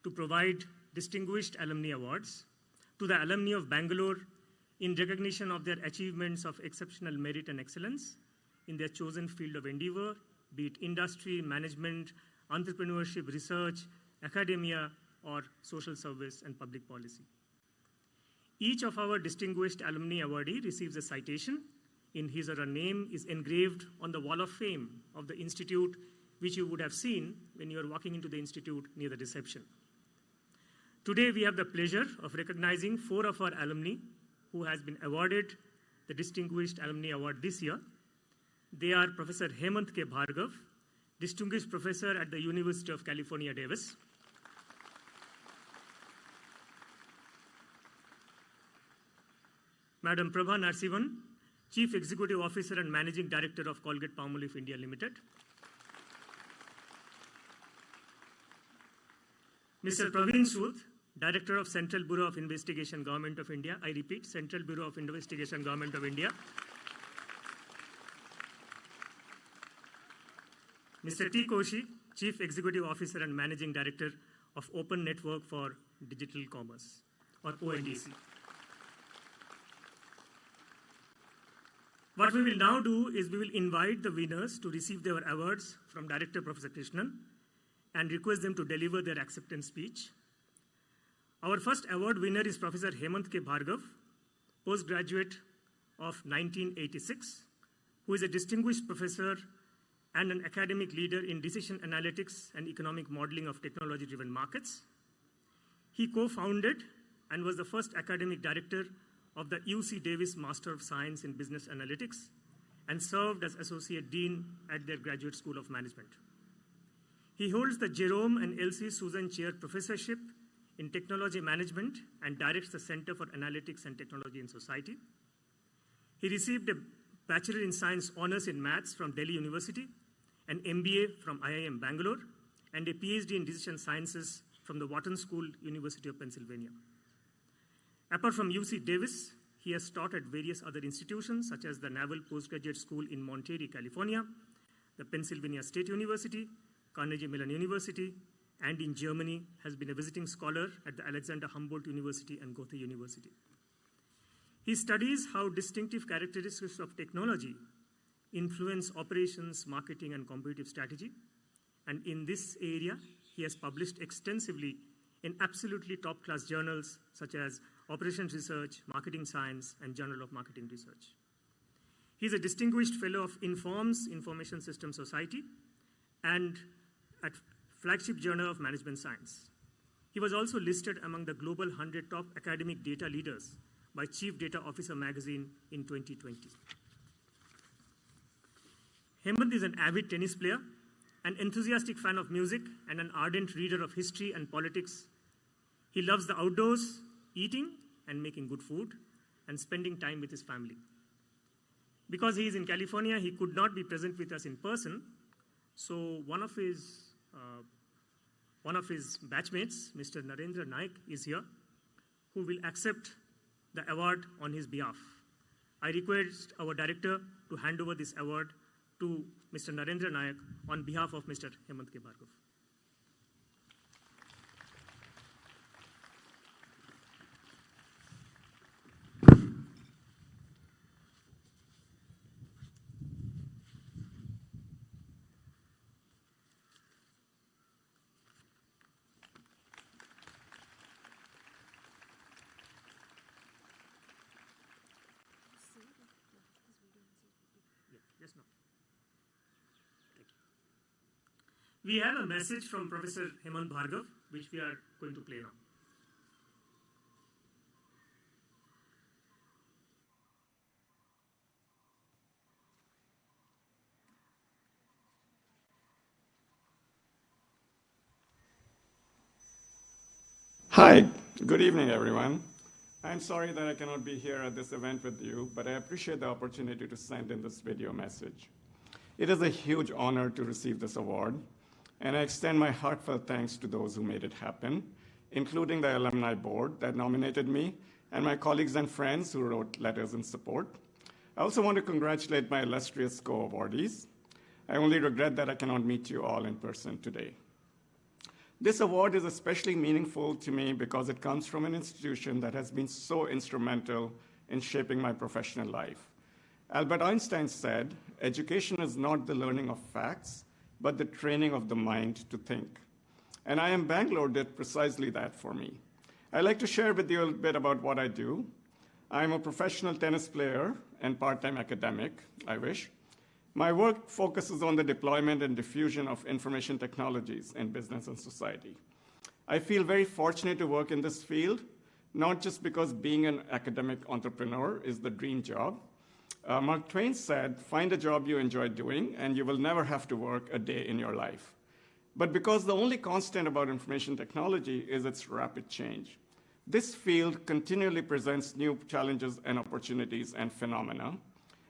S8: to provide distinguished alumni awards to the alumni of Bangalore in recognition of their achievements of exceptional merit and excellence in their chosen field of endeavor, be it industry, management, entrepreneurship, research, academia, or social service and public policy. Each of our distinguished alumni awardee receives a citation. In his or her name is engraved on the wall of fame of the institute, which you would have seen when you are walking into the institute near the reception. Today, we have the pleasure of recognizing 4 of our alumni who has been awarded the Distinguished Alumni Award this year. They are Professor Hemant K. Bhargav, Distinguished Professor at the University of California, Davis. Madam Prabha Narsivan, Chief Executive Officer and Managing Director of Colgate-Palmolive India Limited. Mr. Praveen Sood, Director of Central Bureau of Investigation, Government of India. I repeat, Central Bureau of Investigation, Government of India. Mr. T. Koshi, Chief Executive Officer and Managing Director of Open Network for Digital Commerce, or ONDC. What we will now do is we will invite the winners to receive their awards from Director Professor Krishnan and request them to deliver their acceptance speech. Our first award winner is Professor Hemant K. Bhargav, postgraduate of 1986, who is a distinguished professor and an academic leader in decision analytics and economic modeling of technology-driven markets. He co-founded and was the first academic director of the UC Davis Master of Science in Business Analytics and served as Associate Dean at their Graduate School of Management. He holds the Jerome and Elsie Susan Chair Professorship in Technology Management and directs the Center for Analytics and Technology in Society. He received a Bachelor in Science Honors in Maths from Delhi University, an MBA from IIM Bangalore, and a PhD in Decision Sciences from the Wharton School, University of Pennsylvania. Apart from UC Davis, he has taught at various other institutions, such as the Naval Postgraduate School in Monterey, California, the Pennsylvania State University, Carnegie Mellon University, and in Germany has been a visiting scholar at the Alexander Humboldt University and Goethe University. He studies how distinctive characteristics of technology influence operations, marketing, and competitive strategy. And in this area, he has published extensively in absolutely top-class journals such as Operations Research, Marketing Science, and Journal of Marketing Research. He is a distinguished fellow of Informs Information Systems Society and at Flagship Journal of Management Science. He was also listed among the Global 100 top academic data leaders by Chief Data Officer magazine in 2020. Hemant is an avid tennis player, an enthusiastic fan of music, and an ardent reader of history and politics. He loves the outdoors, eating and making good food, and spending time with his family. Because he is in California, he could not be present with us in person, so one of his batchmates, Mr. Narendra Naik, is here, who will accept the award on his behalf. I request our director to hand over this award to Mr. Narendra Naik on behalf of Mr. Hemant K. Bhargav. Yes, no. We have a message from Professor Hemant Bhargav, which we are going to play now.
S9: Hi, good evening, everyone. I'm sorry that I cannot be here at this event with you, but I appreciate the opportunity to send in this video message. It is a huge honor to receive this award, and I extend my heartfelt thanks to those who made it happen, including the Alumni Board that nominated me, and my colleagues and friends who wrote letters in support. I also want to congratulate my illustrious co-awardees. I only regret that I cannot meet you all in person today. This award is especially meaningful to me because it comes from an institution that has been so instrumental in shaping my professional life. Albert Einstein said, "Education is not the learning of facts, but the training of the mind to think." And IIM Bangalore did precisely that for me. I'd like to share with you a bit about what I do. I'm a professional tennis player and part-time academic, I wish. My work focuses on the deployment and diffusion of information technologies in business and society. I feel very fortunate to work in this field, not just because being an academic entrepreneur is the dream job. Mark Twain said, "Find a job you enjoy doing, and you will never have to work a day in your life." But because the only constant about information technology is its rapid change. This field continually presents new challenges and opportunities and phenomena,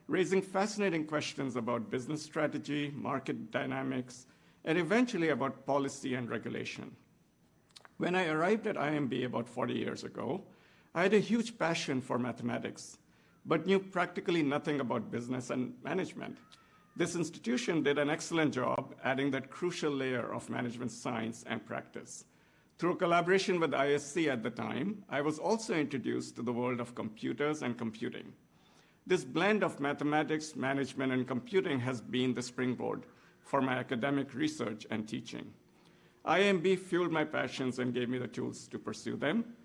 S9: raising fascinating questions about business strategy, market dynamics, and eventually about policy and regulation. When I arrived at IMB about 40 years ago, I had a huge passion for mathematics, but knew practically nothing about business and management. This institution did an excellent job adding that crucial layer of management science and practice. Through collaboration with ISC at the time, I was also introduced to the world of computers and computing. This blend of mathematics, management, and computing has been the springboard for my academic research and teaching. IMB fueled my passions and gave me the tools to pursue them.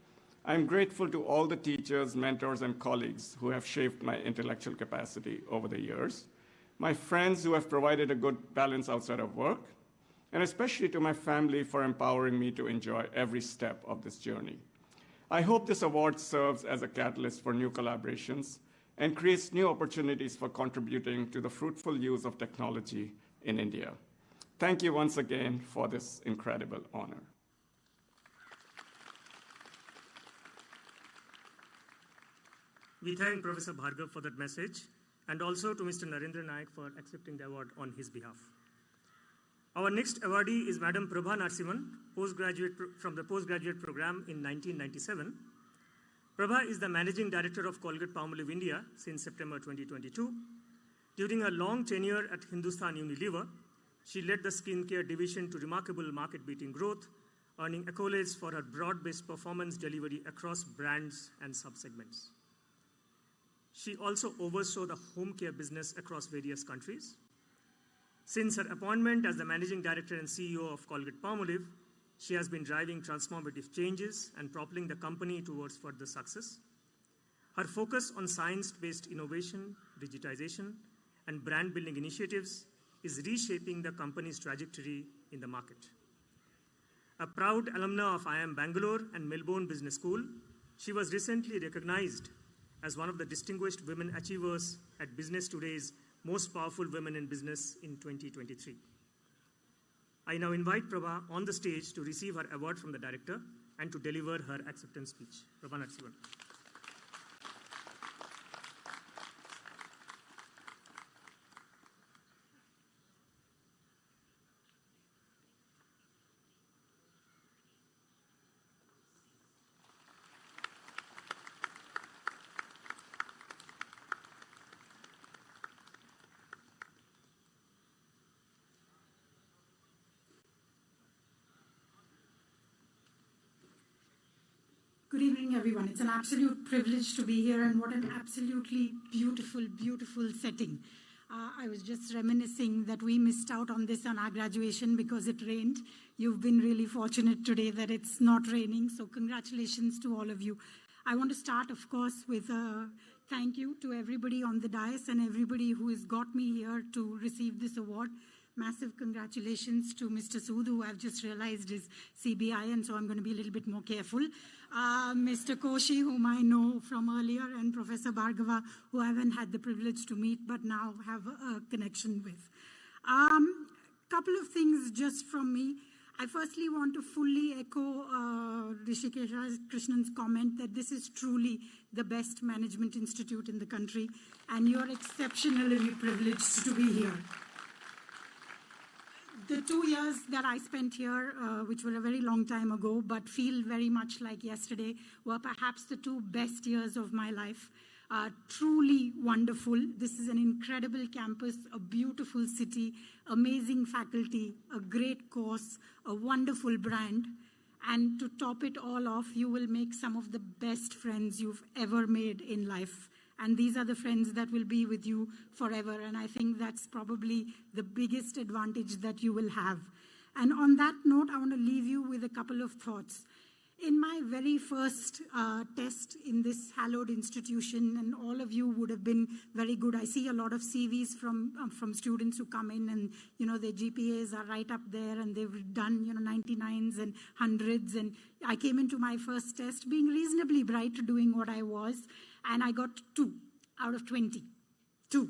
S9: I'm grateful to all the teachers, mentors, and colleagues who have shaped my intellectual capacity over the years, my friends who have provided a good balance outside of work, and especially to my family for empowering me to enjoy every step of this journey. I hope this award serves as a catalyst for new collaborations and creates new opportunities for contributing to the fruitful use of technology in India. Thank you once again for this incredible honor.
S8: We thank Professor Bhargav for that message, and also to Mr. Narendra Naik for accepting the award on his behalf. Our next awardee is Madam Prabha Narsiman, from the postgraduate program in 1997. Prabha is the Managing Director of Colgate-Palmolive India since September 2022. During her long tenure at Hindustan Unilever, she led the skincare division to remarkable market-beating growth, earning accolades for her broad-based performance delivery across brands and subsegments. She also oversaw the home care business across various countries. Since her appointment as the Managing Director and CEO of Colgate-Palmolive, she has been driving transformative changes and propelling the company towards further success. Her focus on science-based innovation, digitization, and brand-building initiatives is reshaping the company's trajectory in the market. A proud alumna of IIM Bangalore and Melbourne Business School, she was recently recognized as one of the distinguished women achievers at Business Today's Most Powerful Women in Business in 2023. I now invite Prabha on the stage to receive her award from the director and to deliver her acceptance speech. Prabha Narsivan.
S10: Good evening, everyone. It's an absolute privilege to be here, and what an absolutely beautiful, beautiful setting. I was just reminiscing that we missed out on this on our graduation because it rained. You've been really fortunate today that it's not raining, so congratulations to all of you. I want to start, of course, with a thank you to everybody on the dais and everybody who has got me here to receive this award. Massive congratulations to Mr. Sood, who I've just realized is CBI, and so I'm going to be a little bit more careful. Mr. Koshi, whom I know from earlier, and Professor Bhargava, who I haven't had the privilege to meet, but now have a connection with. Couple of things just from me. I firstly want to fully echo Rishikesh Krishnan's comment that this is truly the best management institute in the country, and you're exceptionally privileged to be here. The 2 years that I spent here, which were a very long time ago, but feel very much like yesterday, were perhaps the 2 best years of my life. Truly wonderful. This is an incredible campus, a beautiful city, amazing faculty, a great course, a wonderful brand. And to top it all off, you will make some of the best friends you've ever made in life. And these are the friends that will be with you forever. And I think that's probably the biggest advantage that you will have. And on that note, I want to leave you with a couple of thoughts. In my very first test in this hallowed institution, and all of you would have been very good. I see a lot of CVs from students who come in, and their GPAs are right up there, and they've done 99s and 100s. And I came into my first test being reasonably bright, doing what I was, and I got 2 out of 20. 2.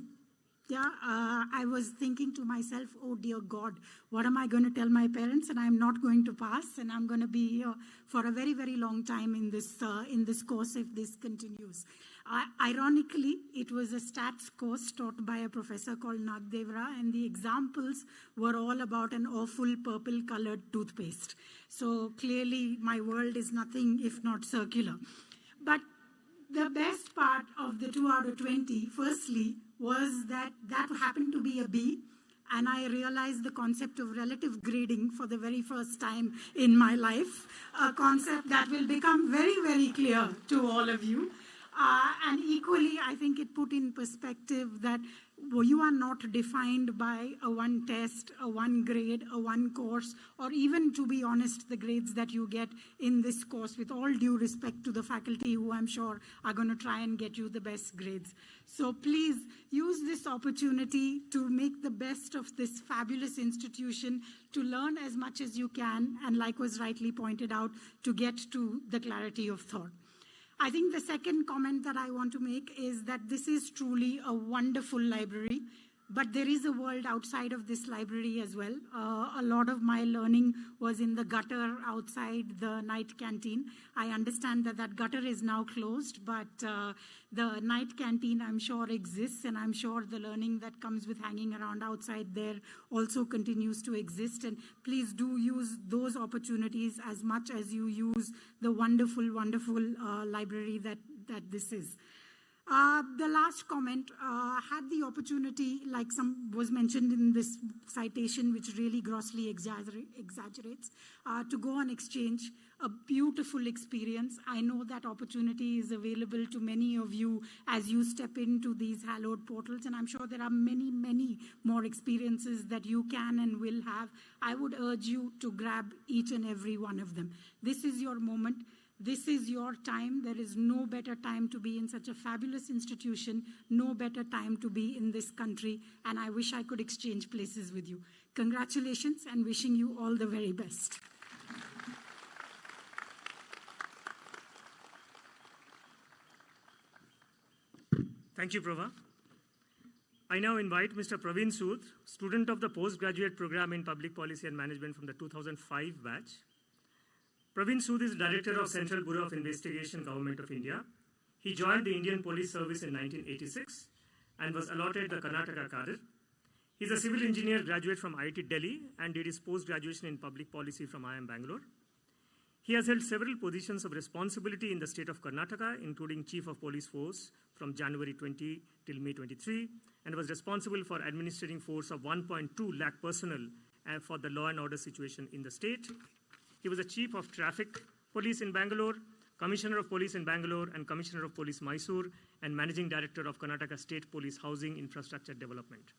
S10: Yeah, I was thinking to myself, oh dear God, what am I going to tell my parents? And I'm not going to pass, and I'm going to be here for a very, very long time in this course if this continues. Ironically, it was a stats course taught by a professor called Nagdevra, and the examples were all about an awful purple-colored toothpaste. So clearly, my world is nothing if not circular. But the best part of the 2 out of 20, firstly, was that happened to be a B, and I realized the concept of relative grading for the very first time in my life, a concept that will become very, very clear to all of you. And equally, I think it put in perspective that you are not defined by a 1 test, a 1 grade, a 1 course, or even, to be honest, the grades that you get in this course, with all due respect to the faculty who I'm sure are going to try and get you the best grades. So please use this opportunity to make the best of this fabulous institution, to learn as much as you can, and like was rightly pointed out, to get to the clarity of thought. I think the second comment that I want to make is that this is truly a wonderful library, but there is a world outside of this library as well. A lot of my learning was in the gutter outside the night canteen. I understand that gutter is now closed, but the night canteen, I'm sure, exists, and I'm sure the learning that comes with hanging around outside there also continues to exist. And please do use those opportunities as much as you use the wonderful, wonderful library that this is. The last comment, had the opportunity, like some was mentioned in this citation, which really grossly exaggerates, to go on exchange, a beautiful experience. I know that opportunity is available to many of you as you step into these hallowed portals, and I'm sure there are many, many more experiences that you can and will have. I would urge you to grab each and every one of them. This is your moment. This is your time. There is no better time to be in such a fabulous institution, no better time to be in this country, and I wish I could exchange places with you. Congratulations, and wishing you all the very best.
S8: Thank you, Prabha. I now invite Mr. Praveen Sood, student of the postgraduate program in Public Policy and Management from the 2005 batch. Praveen Sood is Director of Central Bureau of Investigation, Government of India. He joined the Indian Police Service in 1986 and was allotted the Karnataka cadre. He is a civil engineer graduate from IIT Delhi and did his post-graduation in public policy from IIM Bangalore. He has held several positions of responsibility in the state of Karnataka, including Chief of Police Force from January 20 till May 23, and was responsible for administering force of 1.2 lakh personnel for the law and order situation in the state. He was the Chief of Traffic Police in Bangalore, Commissioner of Police in Bangalore, and Commissioner of Police Mysore, and Managing Director of Karnataka State Police Housing Infrastructure Development.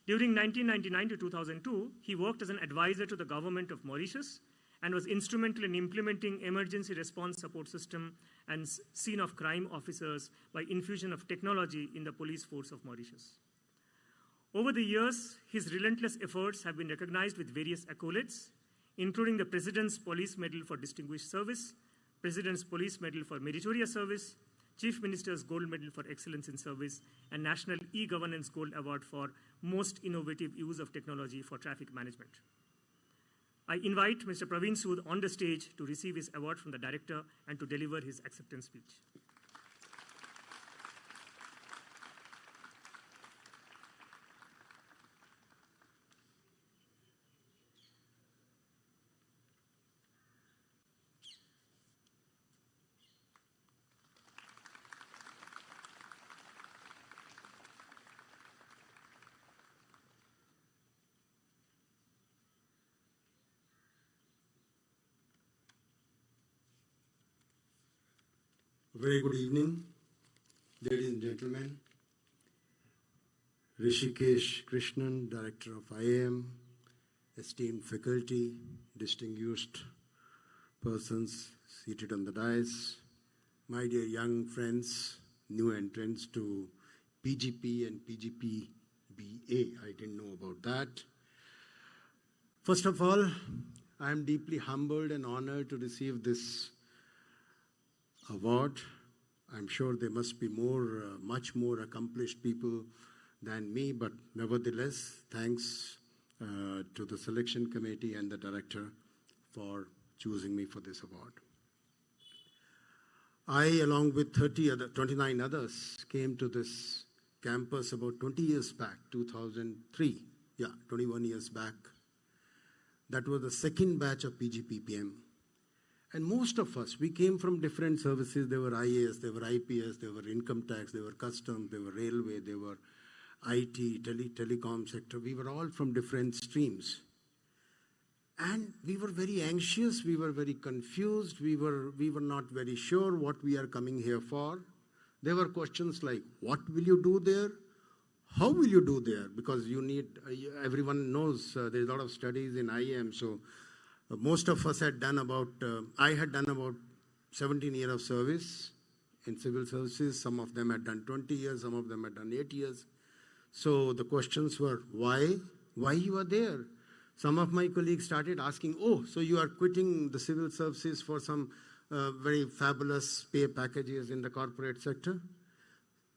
S8: During 1999 to 2002, he worked as an advisor to the government of Mauritius and was instrumental in implementing emergency response support system and scene of crime officers by infusion of technology in the police force of Mauritius. Over the years, his relentless efforts have been recognized with various accolades, including the President's Police Medal for Distinguished Service, President's Police Medal for Meritorious Service, Chief Minister's Gold Medal for Excellence in Service, and National E-Governance Gold Award for Most Innovative Use of Technology for Traffic Management. I invite Mr. Praveen Sood on the stage to receive his award from the director and to deliver his acceptance speech.
S11: Very good evening, ladies and gentlemen. Rishikesh Krishnan, Director of IAM, esteemed faculty, distinguished persons seated on the dais, my dear young friends, new entrants to PGP and PGP BA. I didn't know about that. First of all, I am deeply humbled and honored to receive this award. I'm sure there must be much more accomplished people than me, but nevertheless, thanks to the selection committee and the director for choosing me for this award. I, along with 29 others, came to this campus about 20 years back, 2003. Yeah, 21 years back. That was the second batch of PGPPM. And most of us, we came from different services. There were IAS, there were IPS, there were income tax, there were customs, there were railway, there were IT, telecom sector. We were all from different streams. And we were very anxious, we were very confused, we were not very sure what we are coming here for. There were questions like, what will you do there? How will you do there? Because you need, everyone knows there's a lot of studies in IAM, so most of us had done about, I had done about 17 years of service in civil services. Some of them had done 20 years, some of them had done 8 years. So the questions were, why you are there? Some of my colleagues started asking, oh, so you are quitting the civil services for some very fabulous pay packages in the corporate sector?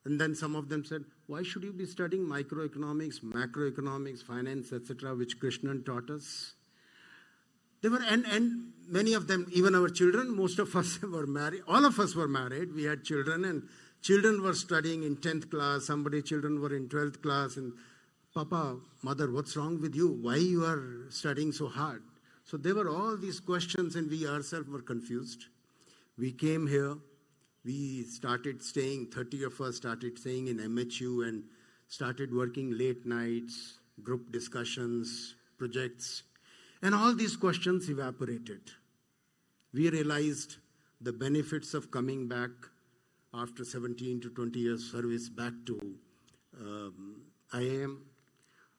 S11: And then some of them said, why should you be studying microeconomics, macroeconomics, finance, etc., which Krishnan taught us? There were, and many of them, even our children, most of us were married. All of us were married. We had children, and children were studying in 10th class. Somebody's children were in 12th class. And Papa, Mother, what's wrong with you? Why you are studying so hard? So there were all these questions, and we ourselves were confused. We came here. We started staying, 30 of us started staying in MHU and started working late nights, group discussions, projects. And all these questions evaporated. We realized the benefits of coming back after 17 to 20 years service back to IAM.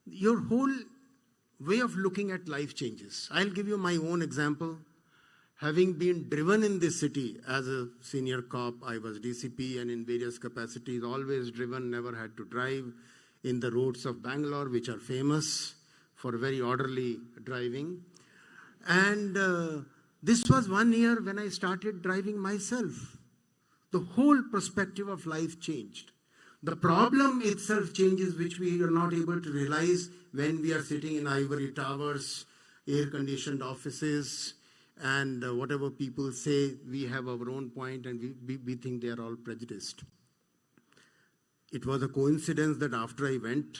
S11: Your whole way of looking at life changes. I'll give you my own example. Having been driven in this city as a senior cop, I was DCP and in various capacities, always driven, never had to drive in the roads of Bangalore, which are famous for very orderly driving. And this was 1 year when I started driving myself. The whole perspective of life changed. The problem itself changes, which we are not able to realize when we are sitting in ivory towers, air-conditioned offices, and whatever people say, we have our own point and we think they are all prejudiced. It was a coincidence that after I went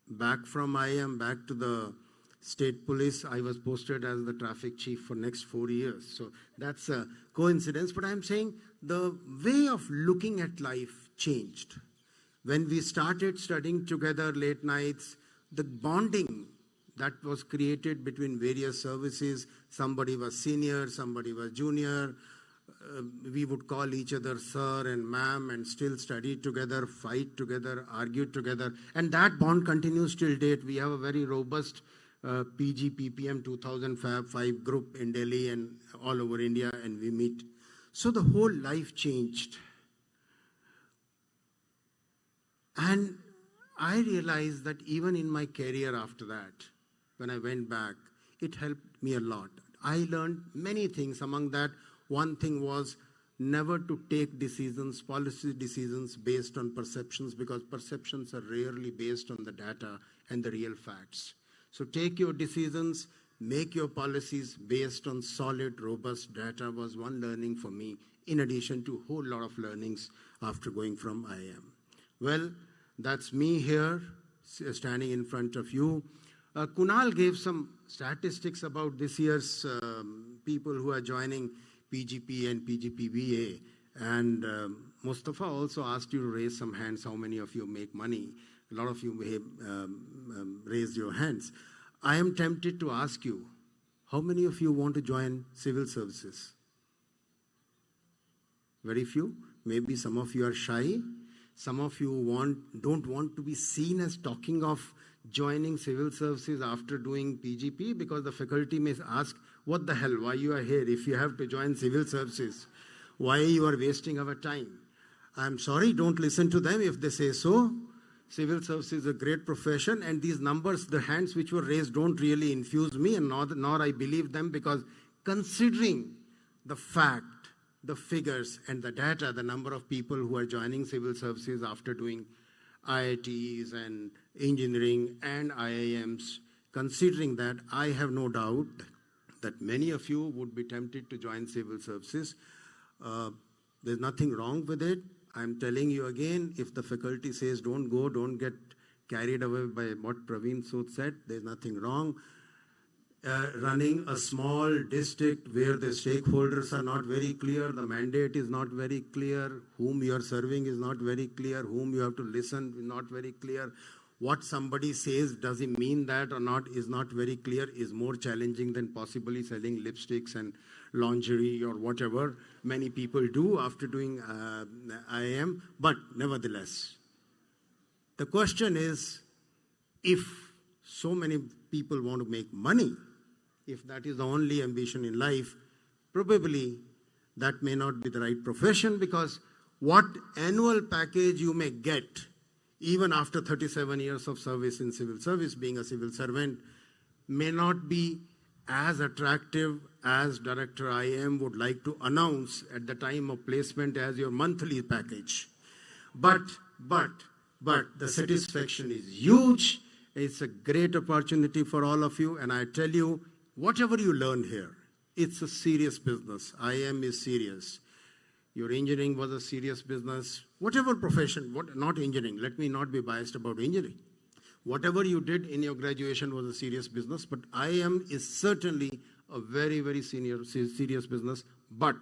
S11: back from IIM back to the state police, I was posted as the traffic chief for next 4 years. So that's a coincidence. But I'm saying the way of looking at life changed. When we started studying together late nights, the bonding that was created between various services, somebody was senior, somebody was junior, we would call each other sir and ma'am and still study together, fight together, argue together. And that bond continues till date. We have a very robust PGP PM 2005 group in Delhi and all over India, and we meet. So the whole life changed. And I realized that even in my career after that, when I went back, it helped me a lot. I learned many things. Among that, one thing was never to take decisions, policy decisions based on perceptions, because perceptions are rarely based on the data and the real facts. So take your decisions, make your policies based on solid, robust data was one learning for me, in addition to a whole lot of learnings after going from IIM. Well, that's me here, standing in front of you. Kunal gave some statistics about this year's people who are joining PGP and PGP-VA. And Mustafa also asked you to raise some hands, how many of you make money. A lot of you may raise your hands. I am tempted to ask you, how many of you want to join civil services? Very few. Maybe some of you are shy. Some of you don't want to be seen as talking of joining civil services after doing PGP, because the faculty may ask, what the hell, why you are here if you have to join civil services? Why you are wasting our time? I'm sorry, don't listen to them if they say so. Civil service is a great profession, and these numbers, the hands which were raised, don't really infuse me, and nor I believe them, because considering the fact, the figures and the data, the number of people who are joining civil services after doing IITs and engineering and IIMs, considering that, I have no doubt that many of you would be tempted to join civil services. There's nothing wrong with it. I'm telling you again, if the faculty says don't go, don't get carried away by what Praveen Sood said, there's nothing wrong. Running a small district where the stakeholders are not very clear, the mandate is not very clear, whom you are serving is not very clear, whom you have to listen is not very clear. What somebody says, does he mean that or not, is not very clear, is more challenging than possibly selling lipsticks and lingerie or whatever many people do after doing IIM. But nevertheless, the question is, if so many people want to make money, if that is the only ambition in life, probably that may not be the right profession, because what annual package you may get, even after 37 years of service in civil service, being a civil servant, may not be as attractive as Director IIM would like to announce at the time of placement as your monthly package. But the satisfaction is huge. It's a great opportunity for all of you, and I tell you, whatever you learn here, it's a serious business. IIM is serious. Your engineering was a serious business. Whatever profession, not engineering, let me not be biased about engineering. Whatever you did in your graduation was a serious business, but IIM is certainly a very, very serious business. But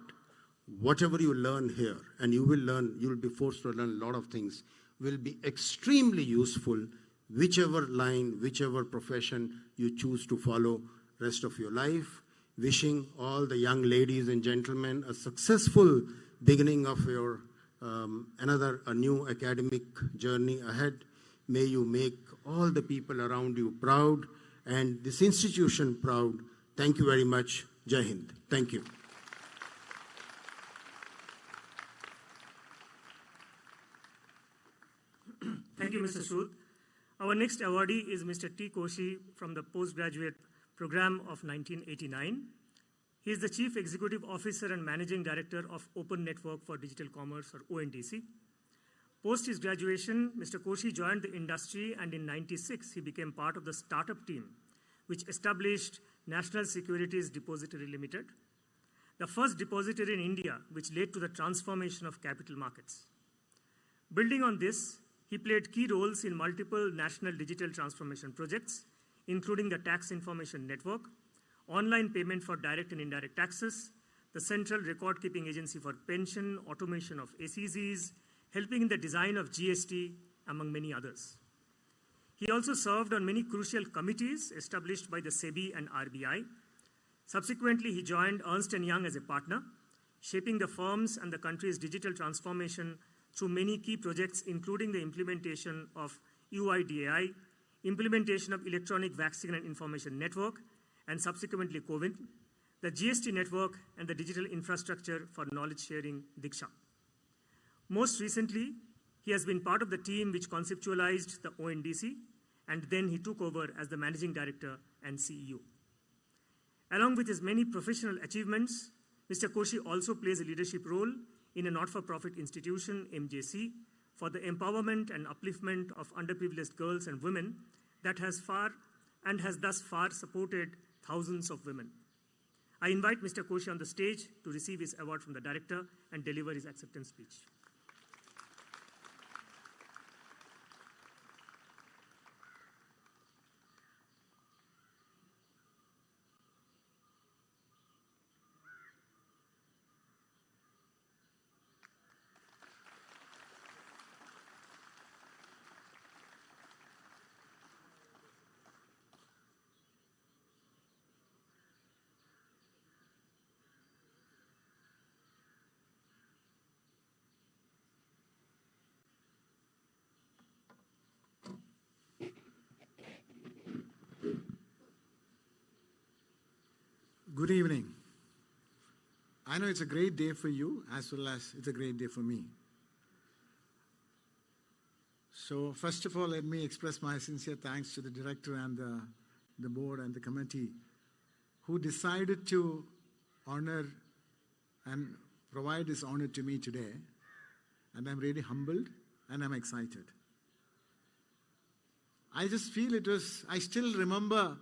S11: whatever you learn here, and you will be forced to learn a lot of things, will be extremely useful, whichever line, whichever profession you choose to follow rest of your life. Wishing all the young ladies and gentlemen a successful beginning of your a new academic journey ahead. May you make all the people around you proud and this institution proud. Thank you very much. Jai Hind. Thank you.
S8: Thank you, Mr. Sood. Our next awardee is Mr. T. Koshi from the postgraduate program of 1989. He is the Chief Executive Officer and Managing Director of Open Network for Digital Commerce, or ONDC. Post his graduation, Mr. Koshi joined the industry, and in '96 he became part of the startup team which established National Securities Depository Limited, the first depository in India which led to the transformation of capital markets. Building on this, he played key roles in multiple national digital transformation projects, including the Tax Information Network, online payment for direct and indirect taxes, the Central Record Keeping Agency for Pension, automation of SEZs, helping in the design of GST, among many others. He also served on many crucial committees established by the SEBI and RBI. Subsequently, he joined Ernst & Young as a partner, shaping the firm's and the country's digital transformation through many key projects, including the implementation of DAA, implementation of Electronic Vaccine and Information Network, and subsequently COVID, the GST network, and the digital infrastructure for knowledge sharing, Diksha. Most recently, he has been part of the team which conceptualized the ONDC, and then he took over as the Managing Director and CEO. Along with his many professional achievements, Mr. Koshi also plays a leadership role in a not-for-profit institution, MJC, for the empowerment and upliftment of underprivileged girls and women that has thus far supported thousands of women. I invite Mr. Koshi on the stage to receive his award from the director and deliver his acceptance speech.
S12: Good evening. I know it's a great day for you as well as it's a great day for me. So first of all, let me express my sincere thanks to the director and the board and the committee who decided to honor and provide this honor to me today. And I'm really humbled and I'm excited. I just feel I still remember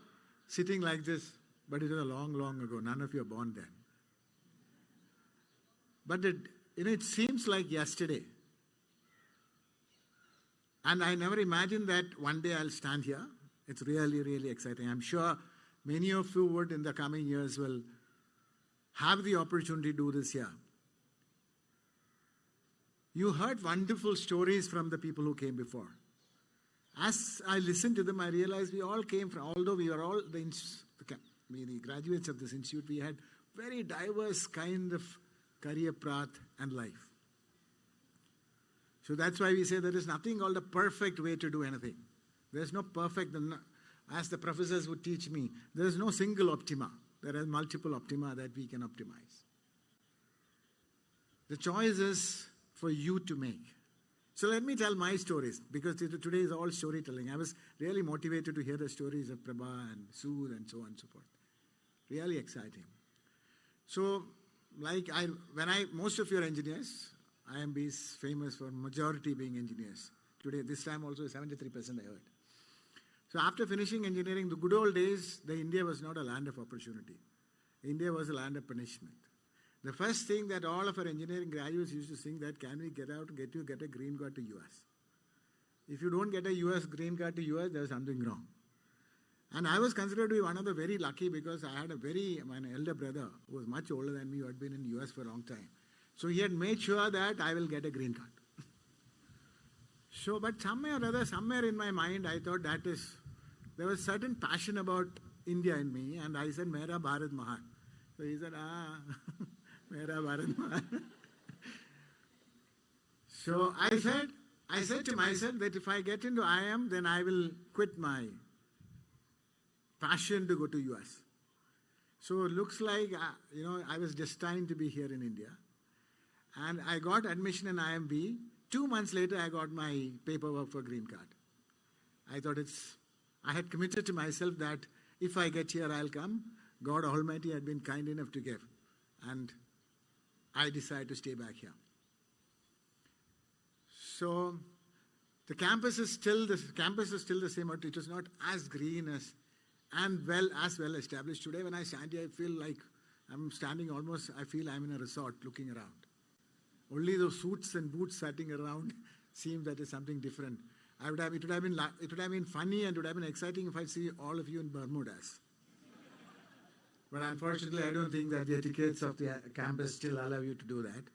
S12: sitting like this. But it was a long, long ago. None of you were born then. But it seems like yesterday. And I never imagined that one day I'll stand here. It's really, really exciting. I'm sure many of you would in the coming years will have the opportunity to do this here. You heard wonderful stories from the people who came before. As I listened to them, I realized we all came from, although we were all the graduates of this institute, we had very diverse kind of career path and life. So that's why we say there is nothing called a perfect way to do anything. There's no perfect, as the professors would teach me, there is no single optima. There are multiple optima that we can optimize. The choice is for you to make. So let me tell my stories, because today is all storytelling. I was really motivated to hear the stories of Prabha and Sood and so on and so forth. Really exciting. So, most of you are engineers. IMB is famous for majority being engineers. Today, this time also 73% I heard. So after finishing engineering, the good old days, India was not a land of opportunity. India was a land of punishment. The first thing that all of our engineering graduates used to think that, can we get a green card to US? If you don't get a US green card to US, there's something wrong. And I was considered to be one of the very lucky because I had my elder brother who was much older than me, who had been in US for a long time. So he had made sure that I will get a green card. So, but somewhere or other, somewhere in my mind, I thought there was certain passion about India in me, and I said, Mera Bharat Mahan. So he said, Mera Bharat Mahan. So I said to myself that if I get into IIM, then I will quit my passion to go to US. So it looks like, I was destined to be here in India. And I got admission in IMB. 2 months later, I got my paperwork for green card. I thought I had committed to myself that if I get here, I'll come. God Almighty had been kind enough to give. And I decided to stay back here. So the campus is still the same, but it is not as green as well established. Today when I stand here, I feel like I'm standing almost, I feel I'm in a resort looking around. Only those suits and boots sitting around seem that is something different. It would have been funny and it would have been exciting if I see all of you in Bermudas. But unfortunately, I don't think that the etiquettes of the campus still allow you to do that.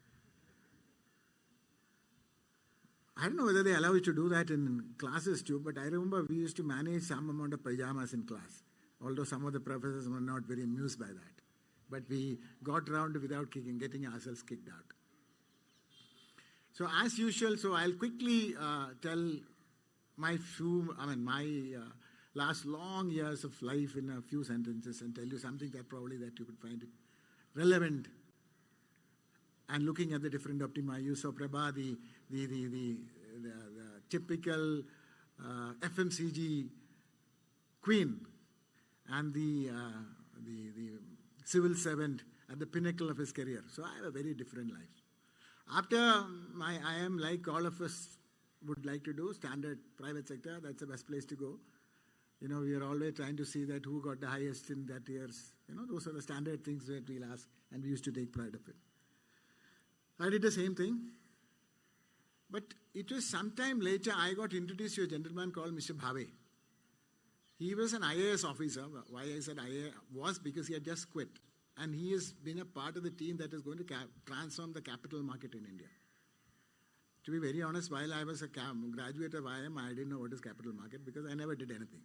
S12: I don't know whether they allow you to do that in classes too, but I remember we used to manage some amount of pajamas in class, although some of the professors were not very amused by that. But we got around without getting ourselves kicked out. So as usual, I'll quickly tell my last long years of life in a few sentences and tell you something that you could find it relevant. And looking at the different optima, you saw Prabha, the typical FMCG queen, and the civil servant at the pinnacle of his career. So I have a very different life. After I am like all of us would like to do, standard private sector, that's the best place to go. We are always trying to see that who got the highest in that years. Those are the standard things that we'll ask, and we used to take pride of it. I did the same thing. But it was sometime later I got introduced to a gentleman called Mr. Bhave. He was an IAS officer. Why I said IAS was because he had just quit. And he has been a part of the team that is going to transform the capital market in India. To be very honest, while I was a graduate of IIM, I didn't know what is capital market because I never did anything.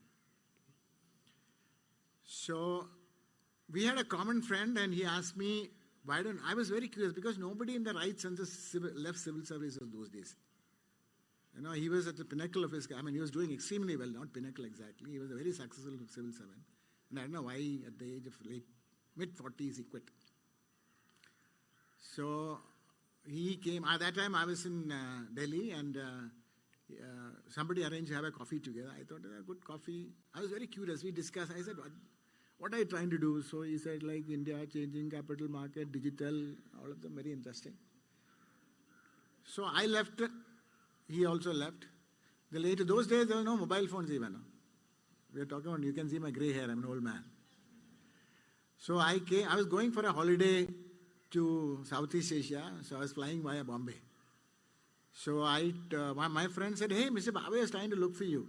S12: So we had a common friend and he asked me, I was very curious because nobody in the right sense left civil service in those days. He was at the pinnacle of his, he was doing extremely well, not pinnacle exactly. He was a very successful civil servant. And I don't know why at the age of mid-40s he quit. So he came, at that time I was in Delhi and somebody arranged to have a coffee together. I thought, good coffee. I was very curious. We discussed. I said, what are you trying to do? So he said, like India, changing capital market, digital, all of them very interesting. So I left. He also left. Those days, there were no mobile phones even. We are talking about, you can see my gray hair, I'm an old man. So I was going for a holiday to Southeast Asia, so I was flying via Bombay. So my friend said, hey, Mr. Bhave is trying to look for you.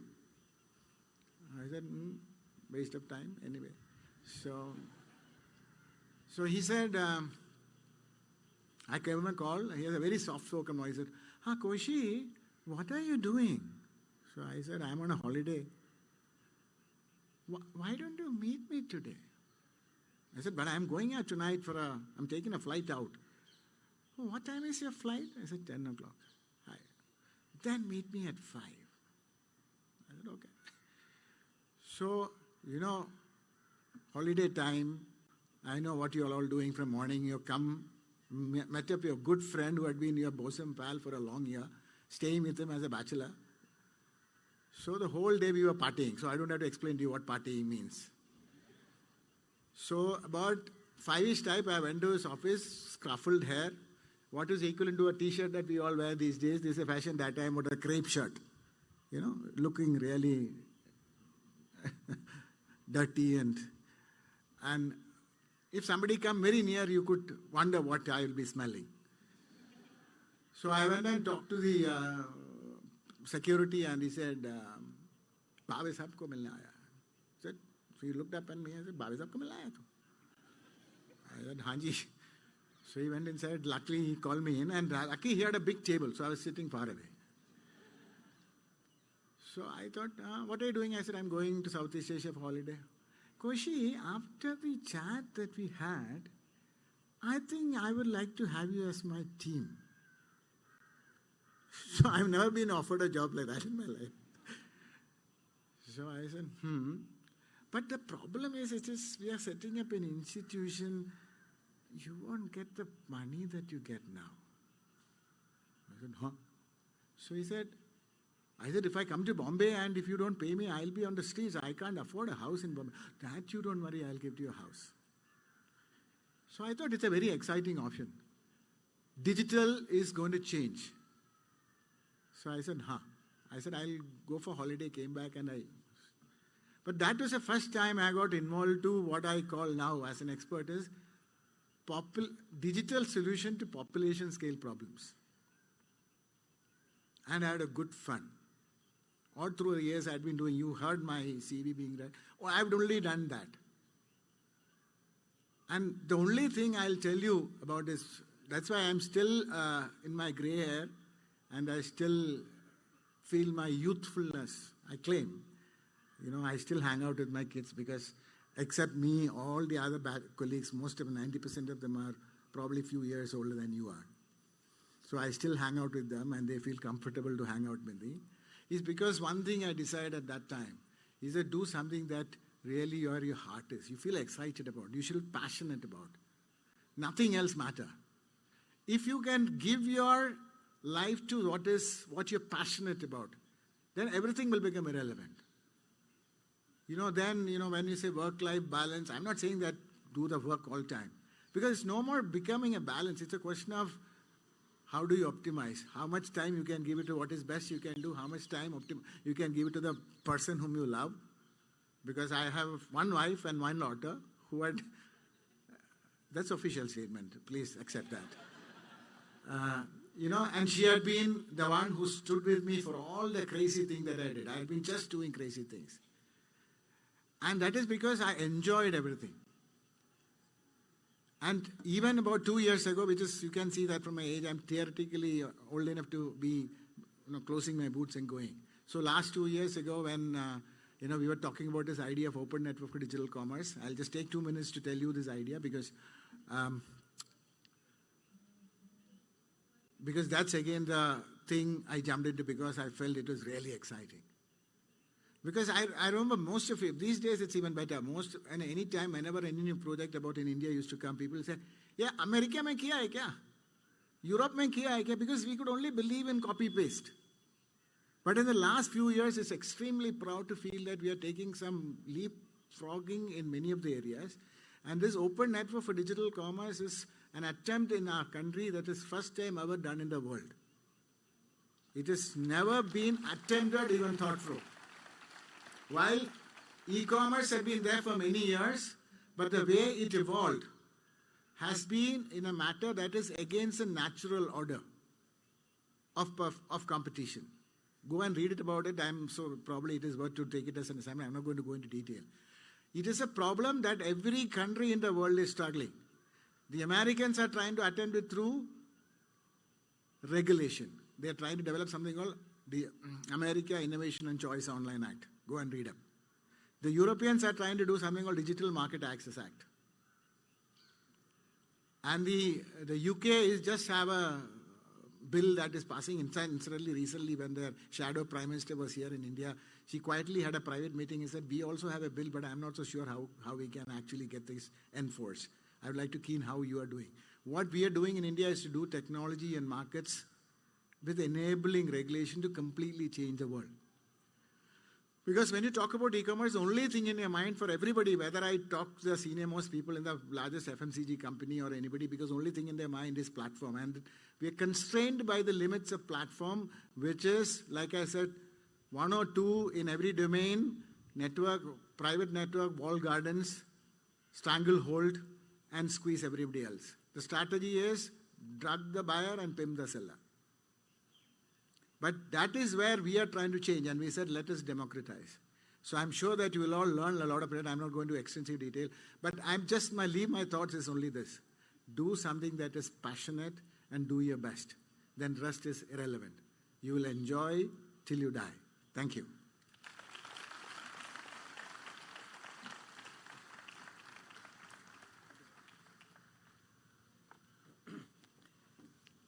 S12: I said, waste of time, anyway. So he said, I gave him a call. He has a very soft-spoken voice. He said, Koshi, what are you doing? So I said, I'm on a holiday. Why don't you meet me today? I said, but I'm going out tonight I'm taking a flight out. Oh, what time is your flight? I said, 10 o'clock. Then meet me at 5. I said, okay. So, holiday time, I know what you're all doing from morning. You come, met up your good friend who had been your bosom pal for a long year, staying with him as a bachelor. So the whole day we were partying. So I don't have to explain to you what partying means. So about 5-ish type, I went to his office, scruffled hair. What is equivalent to a t-shirt that we all wear these days? This is a fashion that time, but a crepe shirt. Looking really dirty and if somebody come very near, you could wonder what I will be smelling. So I went and talked to the security and he said, Bhave sahab ko milne aaya. So he looked up at me and said, Bhave sahab ko milne aaya tu? I said, Hanji. So he went inside. Luckily, he called me in and luckily he had a big table. So I was sitting far away. So I thought, what are you doing? I said, I'm going to Southeast Asia for holiday. Koshi, after the chat that we had, I think I would like to have you as my team. So I've never been offered a job like that in my life. So I said, But the problem is, we are setting up an institution, you won't get the money that you get now. I said, So he said, if I come to Bombay and if you don't pay me, I'll be on the streets. I can't afford a house in Bombay. That you don't worry, I'll give you a house. So I thought it's a very exciting option. Digital is going to change. So I said, huh. I said, I'll go for holiday, came back and but that was the first time I got involved to what I call now as an expert is digital solution to population scale problems. And I had a good fun. All through the years I'd been doing, you heard my CV being read. Oh, I've only done that. And the only thing I'll tell you about this, that's why I'm still in my gray hair and I still feel my youthfulness, I claim. You know, I still hang out with my kids because except me, all the other colleagues, most of them, 90% of them are probably a few years older than you are. So I still hang out with them and they feel comfortable to hang out with me. It's because one thing I decided at that time is that do something that really your heart is. You feel excited about, you feel passionate about. Nothing else matters. If you can give your life to what you're passionate about, then everything will become irrelevant. Then, when you say work-life balance, I'm not saying that do the work all time. Because it's no more becoming a balance. It's a question of how do you optimize? How much time you can give it to what is best you can do? How much time you can give it to the person whom you love? Because I have one wife and one daughter who had... That's official statement. Please accept that. And she had been the one who stood with me for all the crazy things that I did. I had been just doing crazy things. And that is because I enjoyed everything. And even about 2 years ago, which is, you can see that from my age, I'm theoretically old enough to be closing my boots and going. So last 2 years ago when we were talking about this idea of open network for digital commerce, I'll just take 2 minutes to tell you this idea because that's again the thing I jumped into because I felt it was really exciting. Because I remember most of it, these days it's even better. And any time, whenever any new project about in India used to come, people say, yeah, America mein kiya hai kya? Europe mein kiya hai kya? Because we could only believe in copy-paste. But in the last few years, it's extremely proud to feel that we are taking some leapfrogging in many of the areas. And this open network for digital commerce is an attempt in our country that is first time ever done in the world. It has never been attempted, even thought through. While e-commerce had been there for many years, but the way it evolved has been in a matter that is against the natural order of competition. Go and read it about it. So probably it is worth to take it as an assignment. I'm not going to go into detail. It is a problem that every country in the world is struggling. The Americans are trying to attempt it through regulation. They are trying to develop something called the America Innovation and Choice Online Act. Go and read them. The Europeans are trying to do something called Digital Market Access Act. And the UK is just have a bill that is passing. Incidentally, recently when their shadow Prime Minister was here in India, she quietly had a private meeting and said, we also have a bill, but I'm not so sure how we can actually get this enforced. I would like to keen how you are doing. What we are doing in India is to do technology and markets with enabling regulation to completely change the world. Because when you talk about e-commerce, the only thing in your mind for everybody, whether I talk to the senior most people in the largest FMCG company or anybody, because the only thing in their mind is platform. And we are constrained by the limits of platform, which is, like I said, 1 or 2 in every domain, network, private network, wall gardens, stranglehold, and squeeze everybody else. The strategy is drug the buyer and pimp the seller. But that is where we are trying to change, and we said, let us democratize. So I'm sure that you will all learn a lot of it. I'm not going to extensive detail, but leave my thoughts is only this. Do something that is passionate and do your best. Then rest is irrelevant. You will enjoy till you die. Thank you.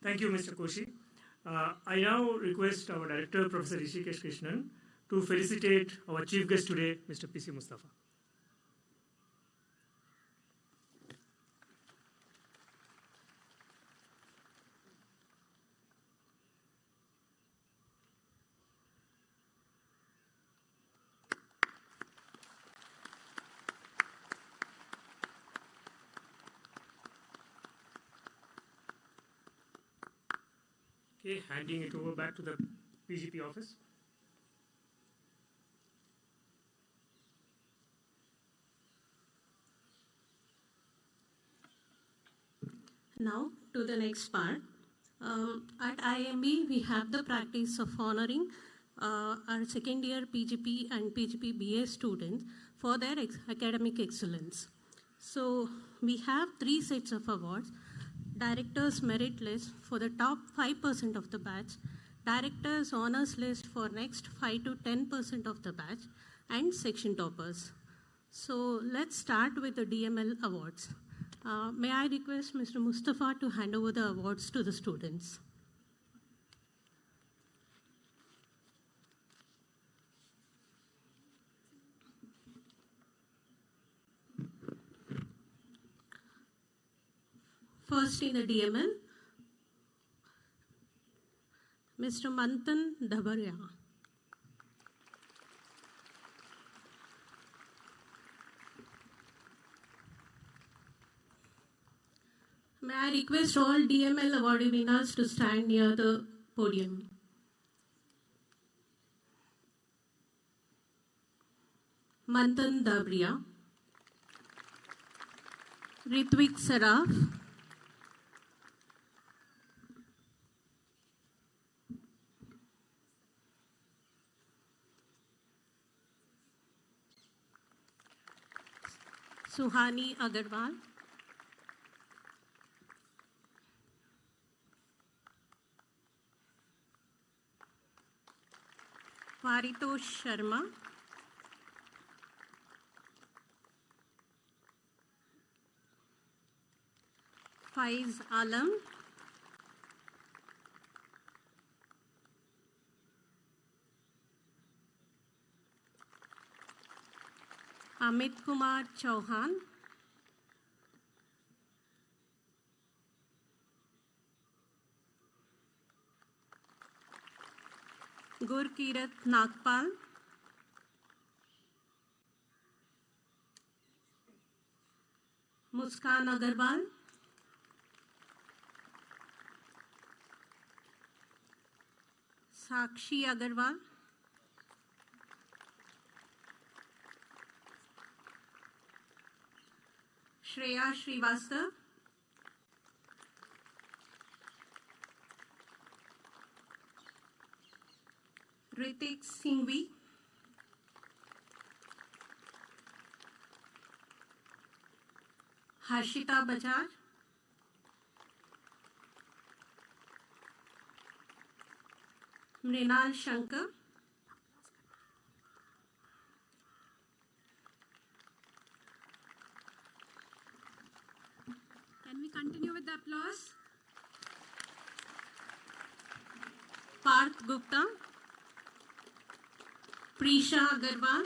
S8: Thank you, Mr. Koshi. I now request our Director, Professor Rishikesh Krishnan, to felicitate our chief guest today, Mr. P.C. Mustafa. Okay, handing it over back to the PGP office.
S1: Now to the next part. At IMB, we have the practice of honoring our second year PGP and PGP BA students for their academic excellence. So we have 3 sets of awards. Director's Merit List for the top 5% of the batch, Director's Honors List for next 5 to 10% of the batch, and Section Toppers. So let's start with the DML awards. May I request Mr. Mustafa to hand over the awards to the students. First in the DML, Mr. Manthan Dabaria. May I request all DML awardee winners to stand near the podium. Manthan Dabaria. Ritvik Saraf. Suhani Agarwal. Paritosh Sharma. Faiz Alam. Amit Kumar Chauhan. Gurkirat Nagpal. Muskan Agarwal. Sakshi Agarwal. Shreya Srivastav. Ritik Singhvi. Harshita Bajaj. Mrinal Shankar.
S10: Can we continue with the applause?
S1: Parth Gupta. Prisha Agarwal.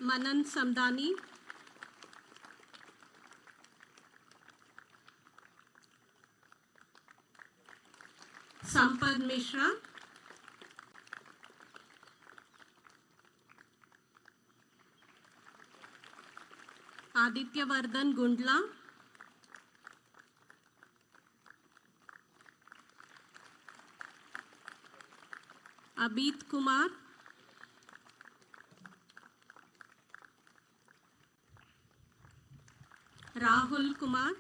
S1: Manan Samdani. Sampad Mishra. Aditya Vardhan Gundla. Abit Kumar. Rahul Kumar.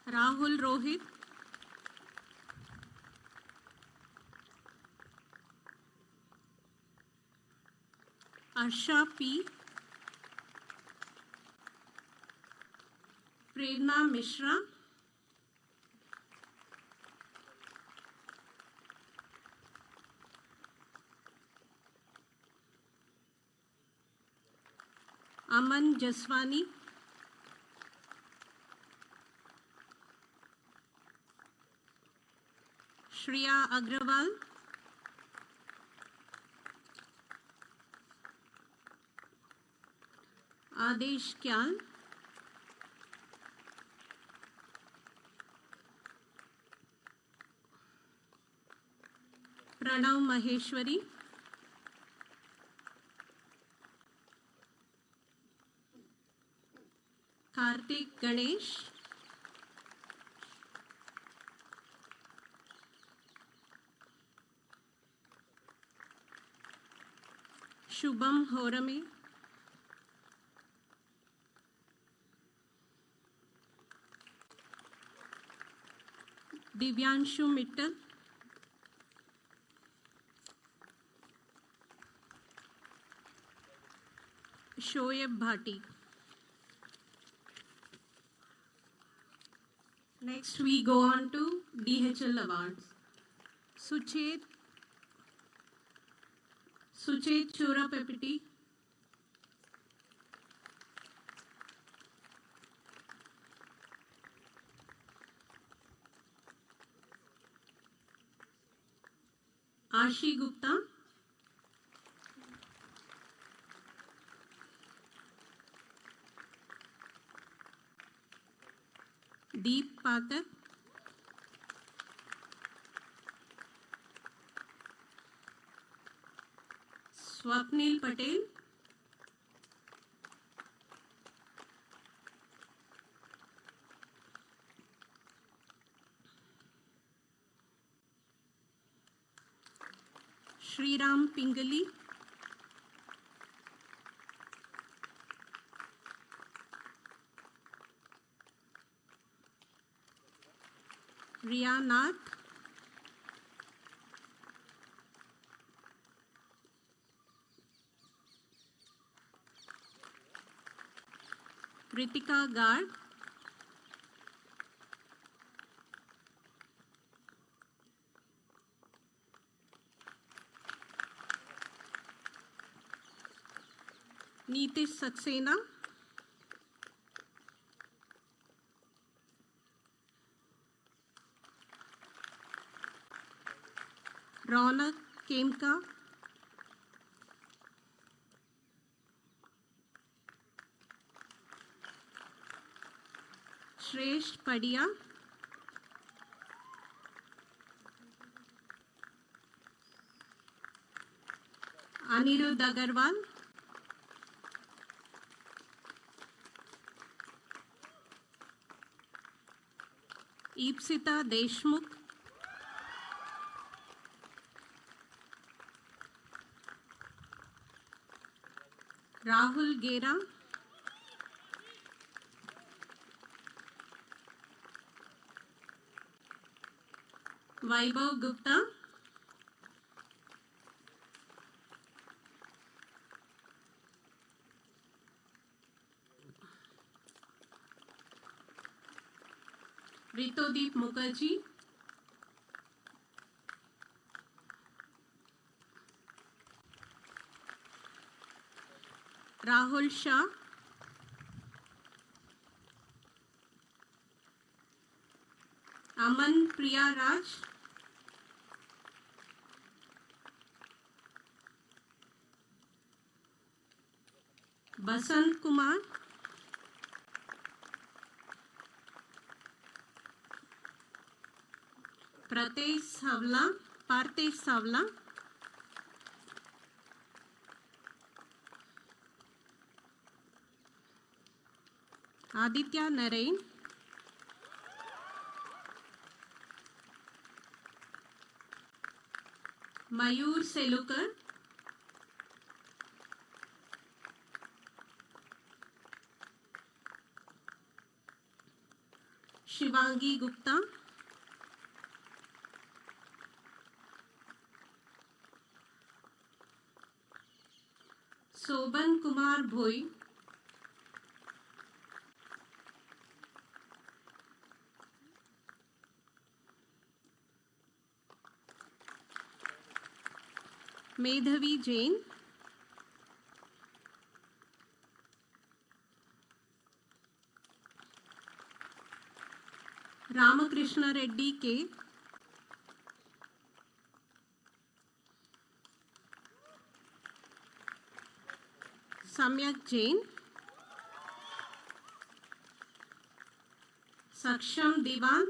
S1: Rahul Rohit. Arsha P. Prerna Mishra. Aman Jaswani. Shreya Agrawal. Adesh Kyal. Pranav Maheshwari, Karthik Ganesh, Shubham Horame, Divyanshu Mittal, Shoaib Bhati. Next we go on to DHL awards. Suchet Churapepiti, Ashi Gupta, Deep Pathak, Swapnil Patel, Shriram Pingali, Riya Nath, Ritika Garg, Nitish Saxena, Ronak Kemka, Shresh Padia, Anirudh Agarwal, Ipsita Deshmukh, Rahul Gera, Vaibhav Gupta, Ritodeep Mukherjee, Rahul Shah, Aman Priya Raj, Basant Kumar, Parthesh Savla, Aditya Narain, Mayur Selukar, Shivangi Gupta, Soban Kumar Bhoi, Medhavi Jain, Ramakrishna Reddy K, Samyak Jain, Saksham Diwan,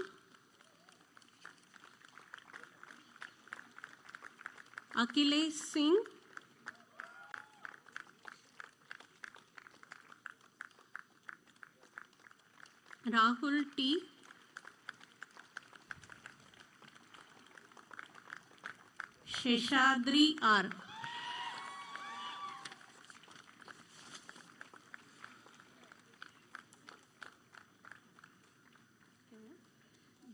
S1: Akhilesh Singh, Rahul T, Sheshadri R,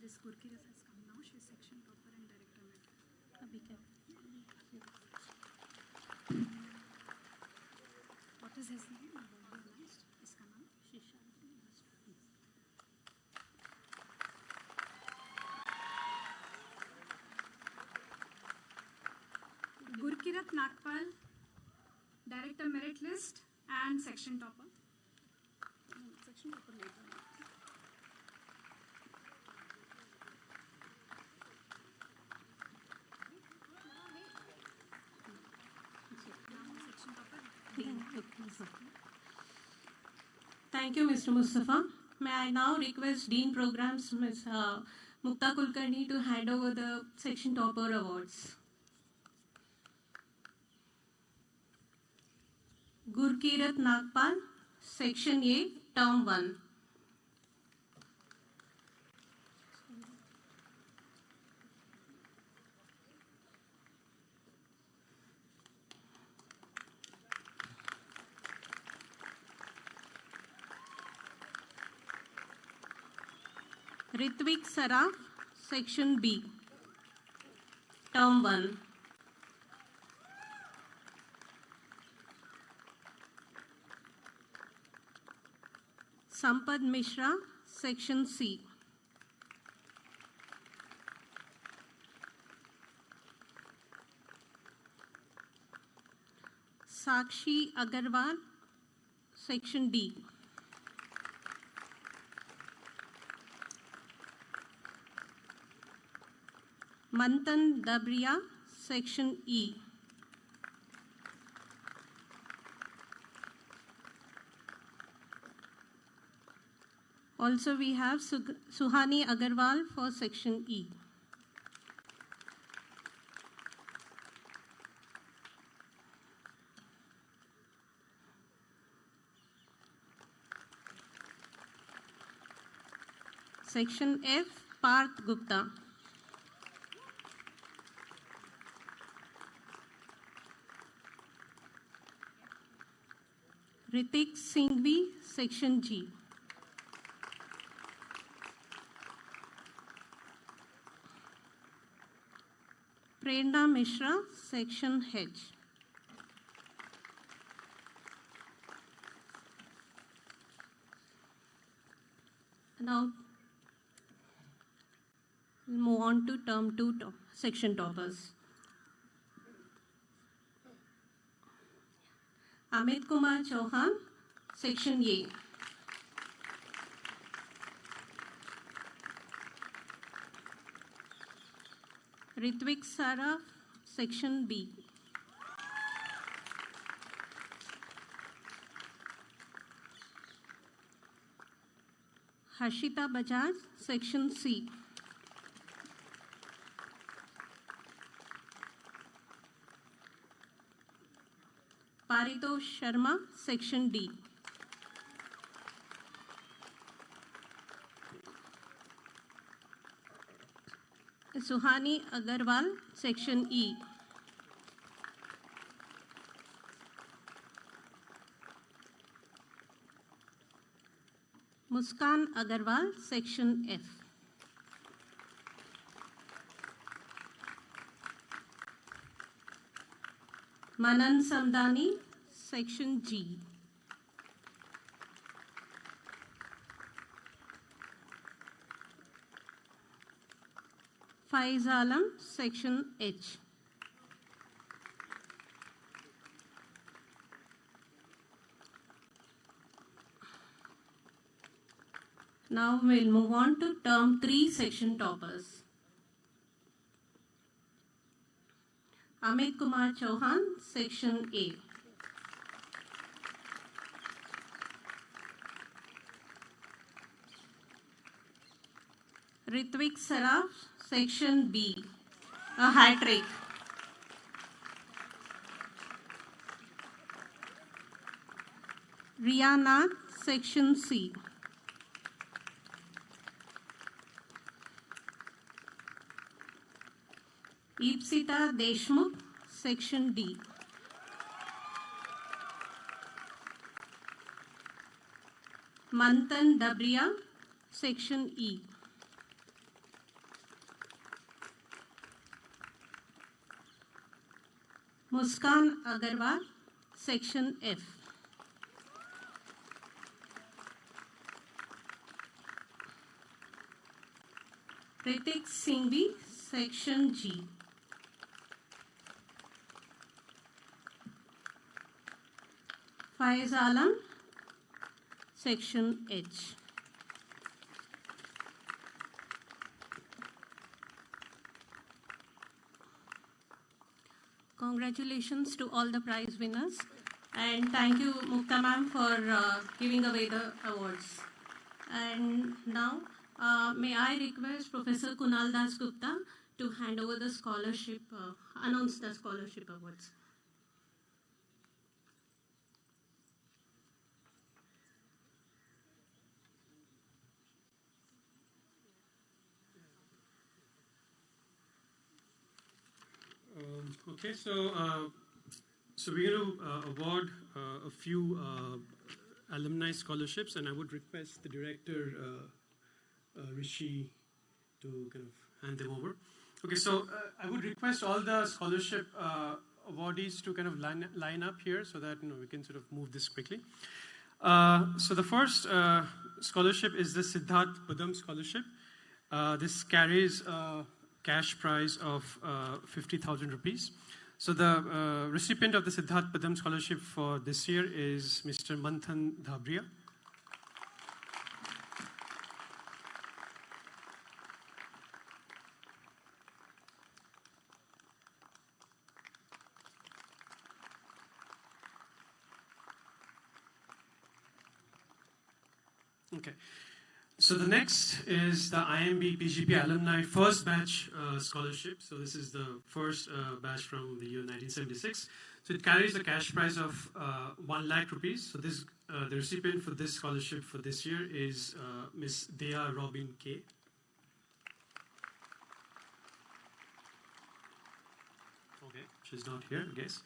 S10: This Gurkirat has come now. She's section topper and director. What is his name? Iska naam? Gurkirat Nagpal, director merit list and section topper. Section topper later.
S1: Thank you, Mr. Mustafa. May I now request Dean Programs, Ms. Mukta Kulkarni, to hand over the Section Topper Awards. Gurkirat Nagpal, Section A, Term 1. Ritvik Saraf, Section B, Term 1. Sampad Mishra, Section C. Sakshi Agarwal, Section D. Manthan Dabria, Section E. Also we have Suhani Agarwal for Section E. Section F, Parth Gupta. Ritik Singhvi, Section G. Prerna Mishra, Section H. Now, we'll move on to Term 2 section toppers. Amit Kumar Chauhan, Section A. Ritvik Saraf, Section B. Harshita Bajaj, Section C. Paritosh Sharma, Section D. Suhani Agarwal, Section E. Muskan Agarwal, Section F. Manan Samdani, Section G. Faiz Alam, Section H. Now we'll move on to Term 3 section toppers. Amit Kumar Chauhan, Section A. Ritvik Saraf, Section B. A hat trick. Rihanna, Section C. Ipsita Deshmukh, Section D. Manthan Dabria, Section E. Muskan Agarwal, Section F. Ritik Singhvi, Section G. Faiz Alam, Section H. Congratulations to all the prize winners, and thank you, Mukta ma'am, for giving away the awards. And now, may I request Professor Kunal Das Gupta to hand over the scholarship, announce the scholarship awards.
S4: Okay, so we're going to award a few alumni scholarships, and I would request the director, Rishi, to kind of hand them over. Okay, so I would request all the scholarship awardees to kind of line up here so that we can sort of move this quickly. So the first scholarship is the Siddharth Padam Scholarship. This carries a cash prize of 50,000 rupees. So the recipient of the Siddharth Padam Scholarship for this year is Mr. Manthan Dabria. Okay. So the next is the IMB PGP Alumni First Batch Scholarship. So this is the first batch from the year 1976. So it carries a cash prize of 1 lakh rupees. So this the recipient for this scholarship for this year is Miss Dea Robin K. Okay, she's not here, I guess.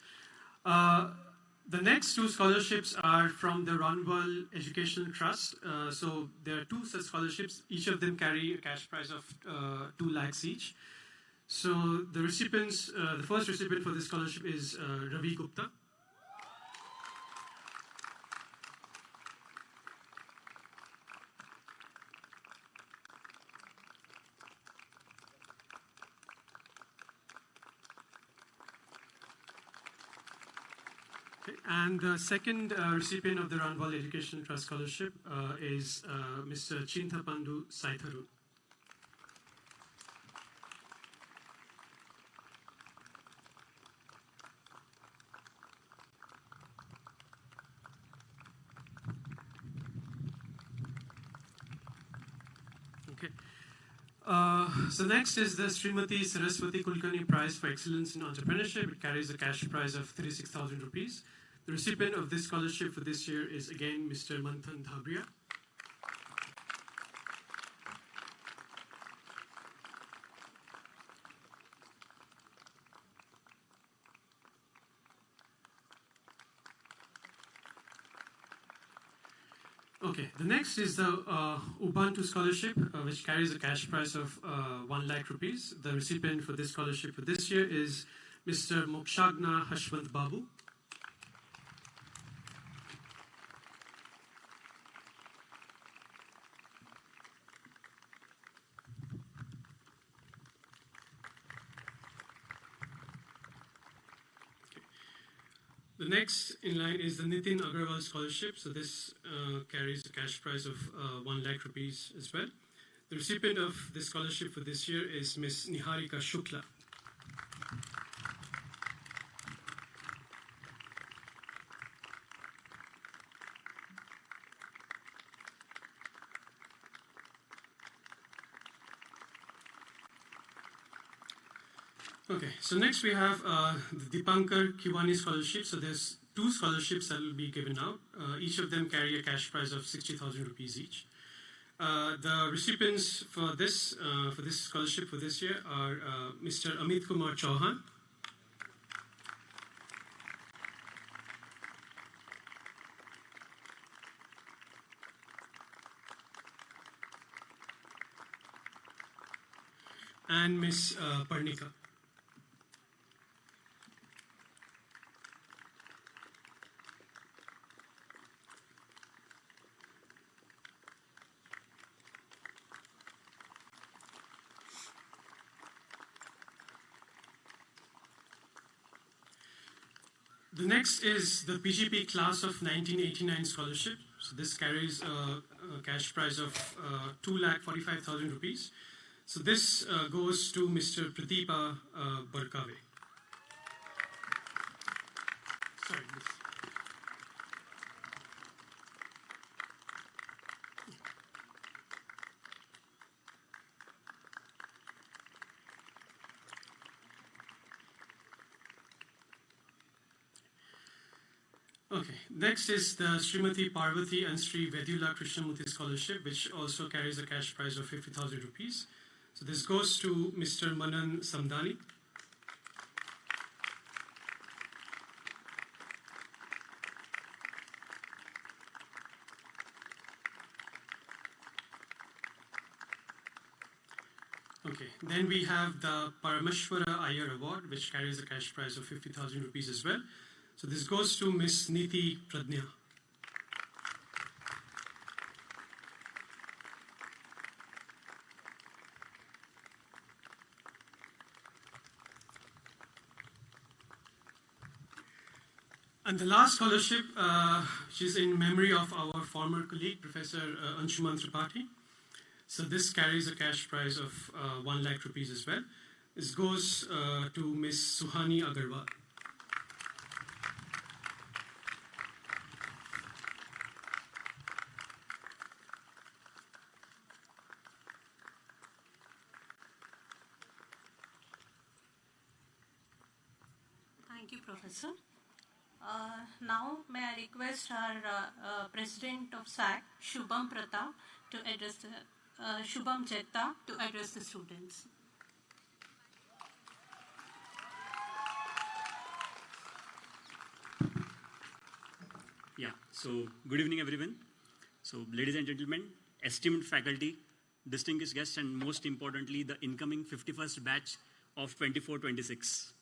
S4: The next two scholarships are from the Runwell Educational Trust. So there are two such scholarships. Each of them carry a cash prize of 2 lakhs each. So the recipients, the first recipient for this scholarship is Ravi Gupta. And the second recipient of the Runwell Education Trust Scholarship is Mr. Chintapandu Saitharu. Okay. So next is the Srimati Saraswati Kulkarni Prize for Excellence in Entrepreneurship. It carries a cash prize of 36,000 rupees. The recipient of this scholarship for this year is again Mr. Manthan Dabria. Okay, the next is the Ubuntu Scholarship, which carries a cash prize of 1 lakh rupees. The recipient for this scholarship for this year is Mr. Mokshagna Hashwant Babu. The next in line is the Nitin Agarwal Scholarship. So this carries a cash prize of 1 lakh rupees as well. The recipient of this scholarship for this year is Ms. Niharika Shukla. Okay, so next we have the Dipankar Kiwani Scholarship. So there's 2 scholarships that will be given out. Each of them carry a cash prize of 60,000 rupees each. The recipients for this scholarship for this year are Mr. Amit Kumar Chauhan, and Ms. Parnika. The next is the PGP class of 1989 scholarship. So this carries a cash prize of 2,45,000 rupees. So this goes to Mr. Pratipa Barkave. Sorry. Okay, next is the Srimati Parvati and Sri Vedula Krishnamurthy Scholarship, which also carries a cash prize of 50,000 rupees. So this goes to Mr. Manan Samdani. Okay, then we have the Parameshwara Iyer Award, which carries a cash prize of 50,000 rupees as well. So this goes to Ms. Niti Pradnya. And the last scholarship, which is in memory of our former colleague, Professor Anshuman Tripathi. So this carries a cash prize of 1 lakh rupees as well. This goes to Ms. Suhani Agarwal.
S1: Thank you, Professor. Now, may I request our President of SAC, Shubham Pratap, to address the Shubham Jetta to address the students.
S13: Yeah, so good evening, everyone. So, ladies and gentlemen, esteemed faculty, distinguished guests, and most importantly, the incoming 51st batch of 24-26.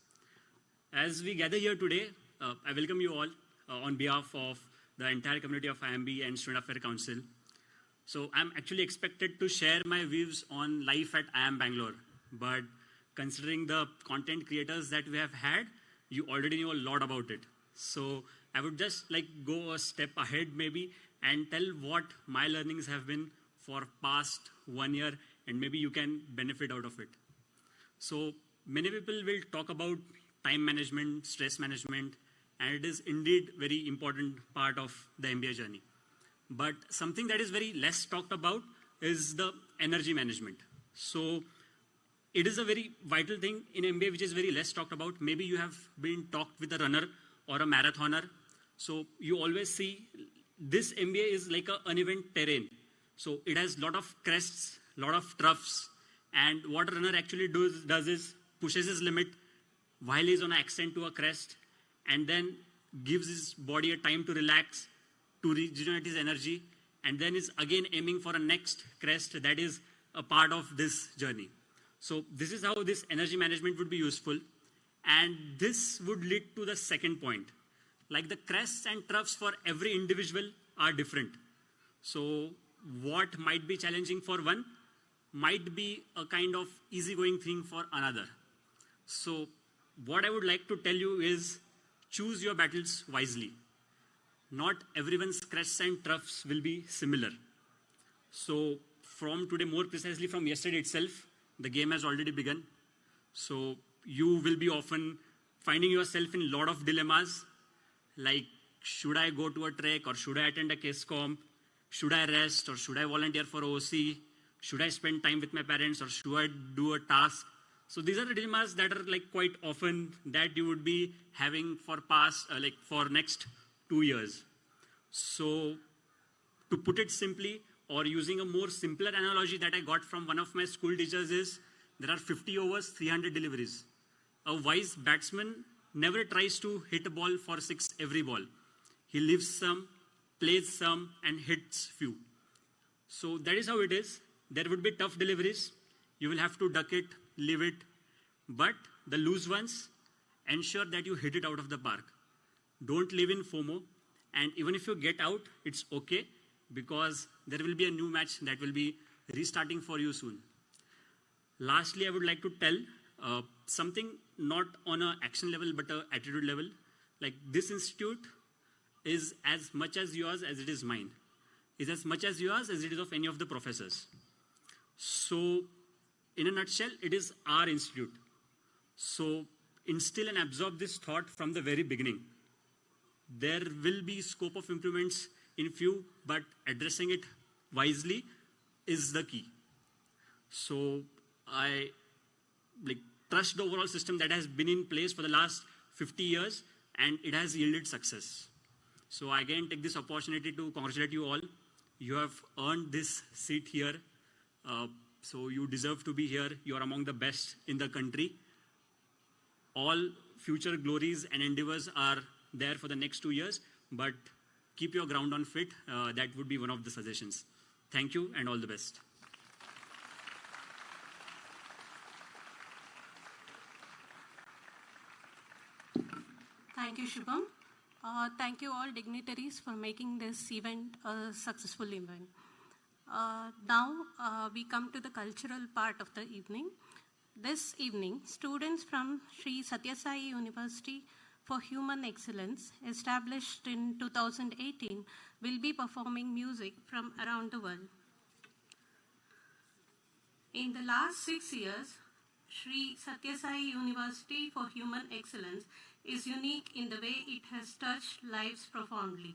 S13: As we gather here today, I welcome you all on behalf of the entire community of IMB and Student Affairs Council. So I'm actually expected to share my views on life at IIM Bangalore, but considering the content creators that we have had, you already know a lot about it. So I would just like go a step ahead maybe and tell what my learnings have been for past 1 year, and maybe you can benefit out of it. So many people will talk about time management, stress management, and it is indeed very important part of the MBA journey. But something that is very less talked about is the energy management. So it is a very vital thing in MBA which is very less talked about. Maybe you have been talked with a runner or a marathoner. So you always see this MBA is like an uneven terrain. So it has a lot of crests, a lot of troughs, and what a runner actually does is pushes his limit while he's on an ascent to a crest, and then gives his body a time to relax, to regenerate his energy, and then is again aiming for a next crest that is a part of this journey. So this is how this energy management would be useful, and this would lead to the second point. Like the crests and troughs for every individual are different. So what might be challenging for one might be a kind of easygoing thing for another. So what I would like to tell you is choose your battles wisely. Not everyone's crests and troughs will be similar. So from today, more precisely from yesterday itself, the game has already begun. So you will be often finding yourself in a lot of dilemmas, like should I go to a trek, or should I attend a case comp? Should I rest, or should I volunteer for OC? Should I spend time with my parents, or should I do a task? So these are the dilemmas that are like quite often that you would be having for past, like for next 2 years. So to put it simply, or using a more simpler analogy that I got from one of my school teachers is, there are 50 overs, 300 deliveries. A wise batsman never tries to hit a ball for 6 every ball. He leaves some, plays some, and hits few. So that is how it is. There would be tough deliveries. You will have to duck it, leave it. But the loose ones, ensure that you hit it out of the park. Don't live in FOMO. And even if you get out, it's okay, because there will be a new match that will be restarting for you soon. Lastly, I would like to tell something not on an action level, but an attitude level. Like, this institute is as much as yours as it is mine. Is as much as yours as it is of any of the professors. So, in a nutshell, it is our institute. So, instill and absorb this thought from the very beginning. There will be scope of improvements in few, but addressing it wisely is the key. So I trust the overall system that has been in place for the last 50 years, and it has yielded success. So I again take this opportunity to congratulate you all. You have earned this seat here. So you deserve to be here. You are among the best in the country. All future glories and endeavors are there for the next 2 years, but keep your ground on fit. That would be one of the suggestions. Thank you and all the best.
S1: Thank you, Shubham. Thank you all dignitaries for making this event a successful event. Now we come to the cultural part of the evening. This evening, students from Sri Sathya Sai University for Human Excellence, established in 2018, will be performing music from around the world. In the last 6 years, Sri Sathya Sai University for Human Excellence is unique in the way it has touched lives profoundly.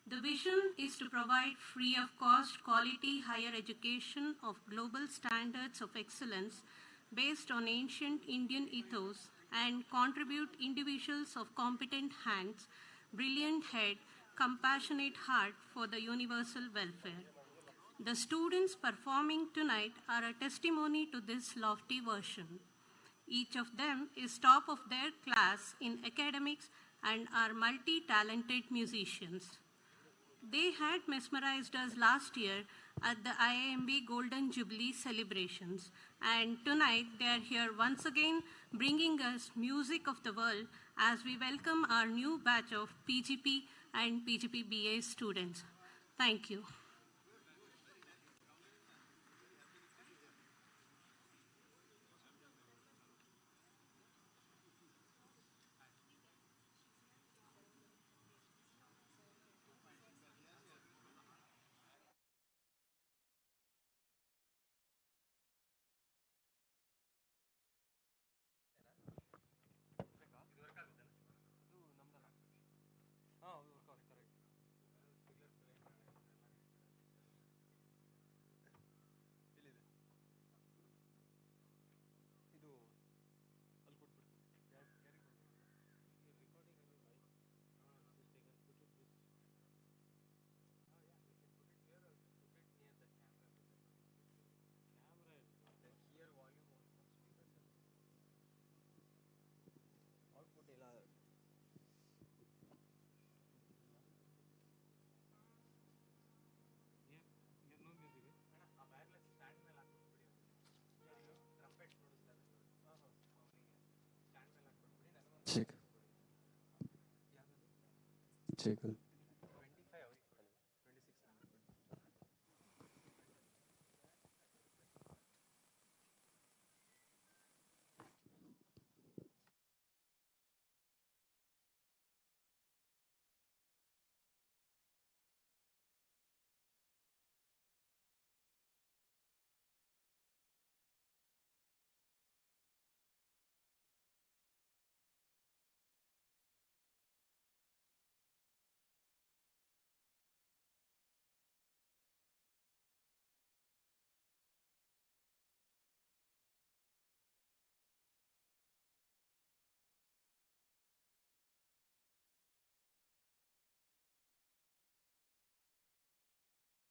S1: The vision is to provide free of cost, quality higher education of global standards of excellence based on ancient Indian ethos and contribute individuals of competent hands, brilliant head, compassionate heart for the universal welfare. The students performing tonight are a testimony to this lofty version. Each of them is top of their class in academics and are multi-talented musicians. They had mesmerized us last year at the IIMB Golden Jubilee celebrations, and tonight they are here once again bringing us music of the world as we welcome our new batch of PGP and PGP BA students. Thank you.
S14: Check. Check.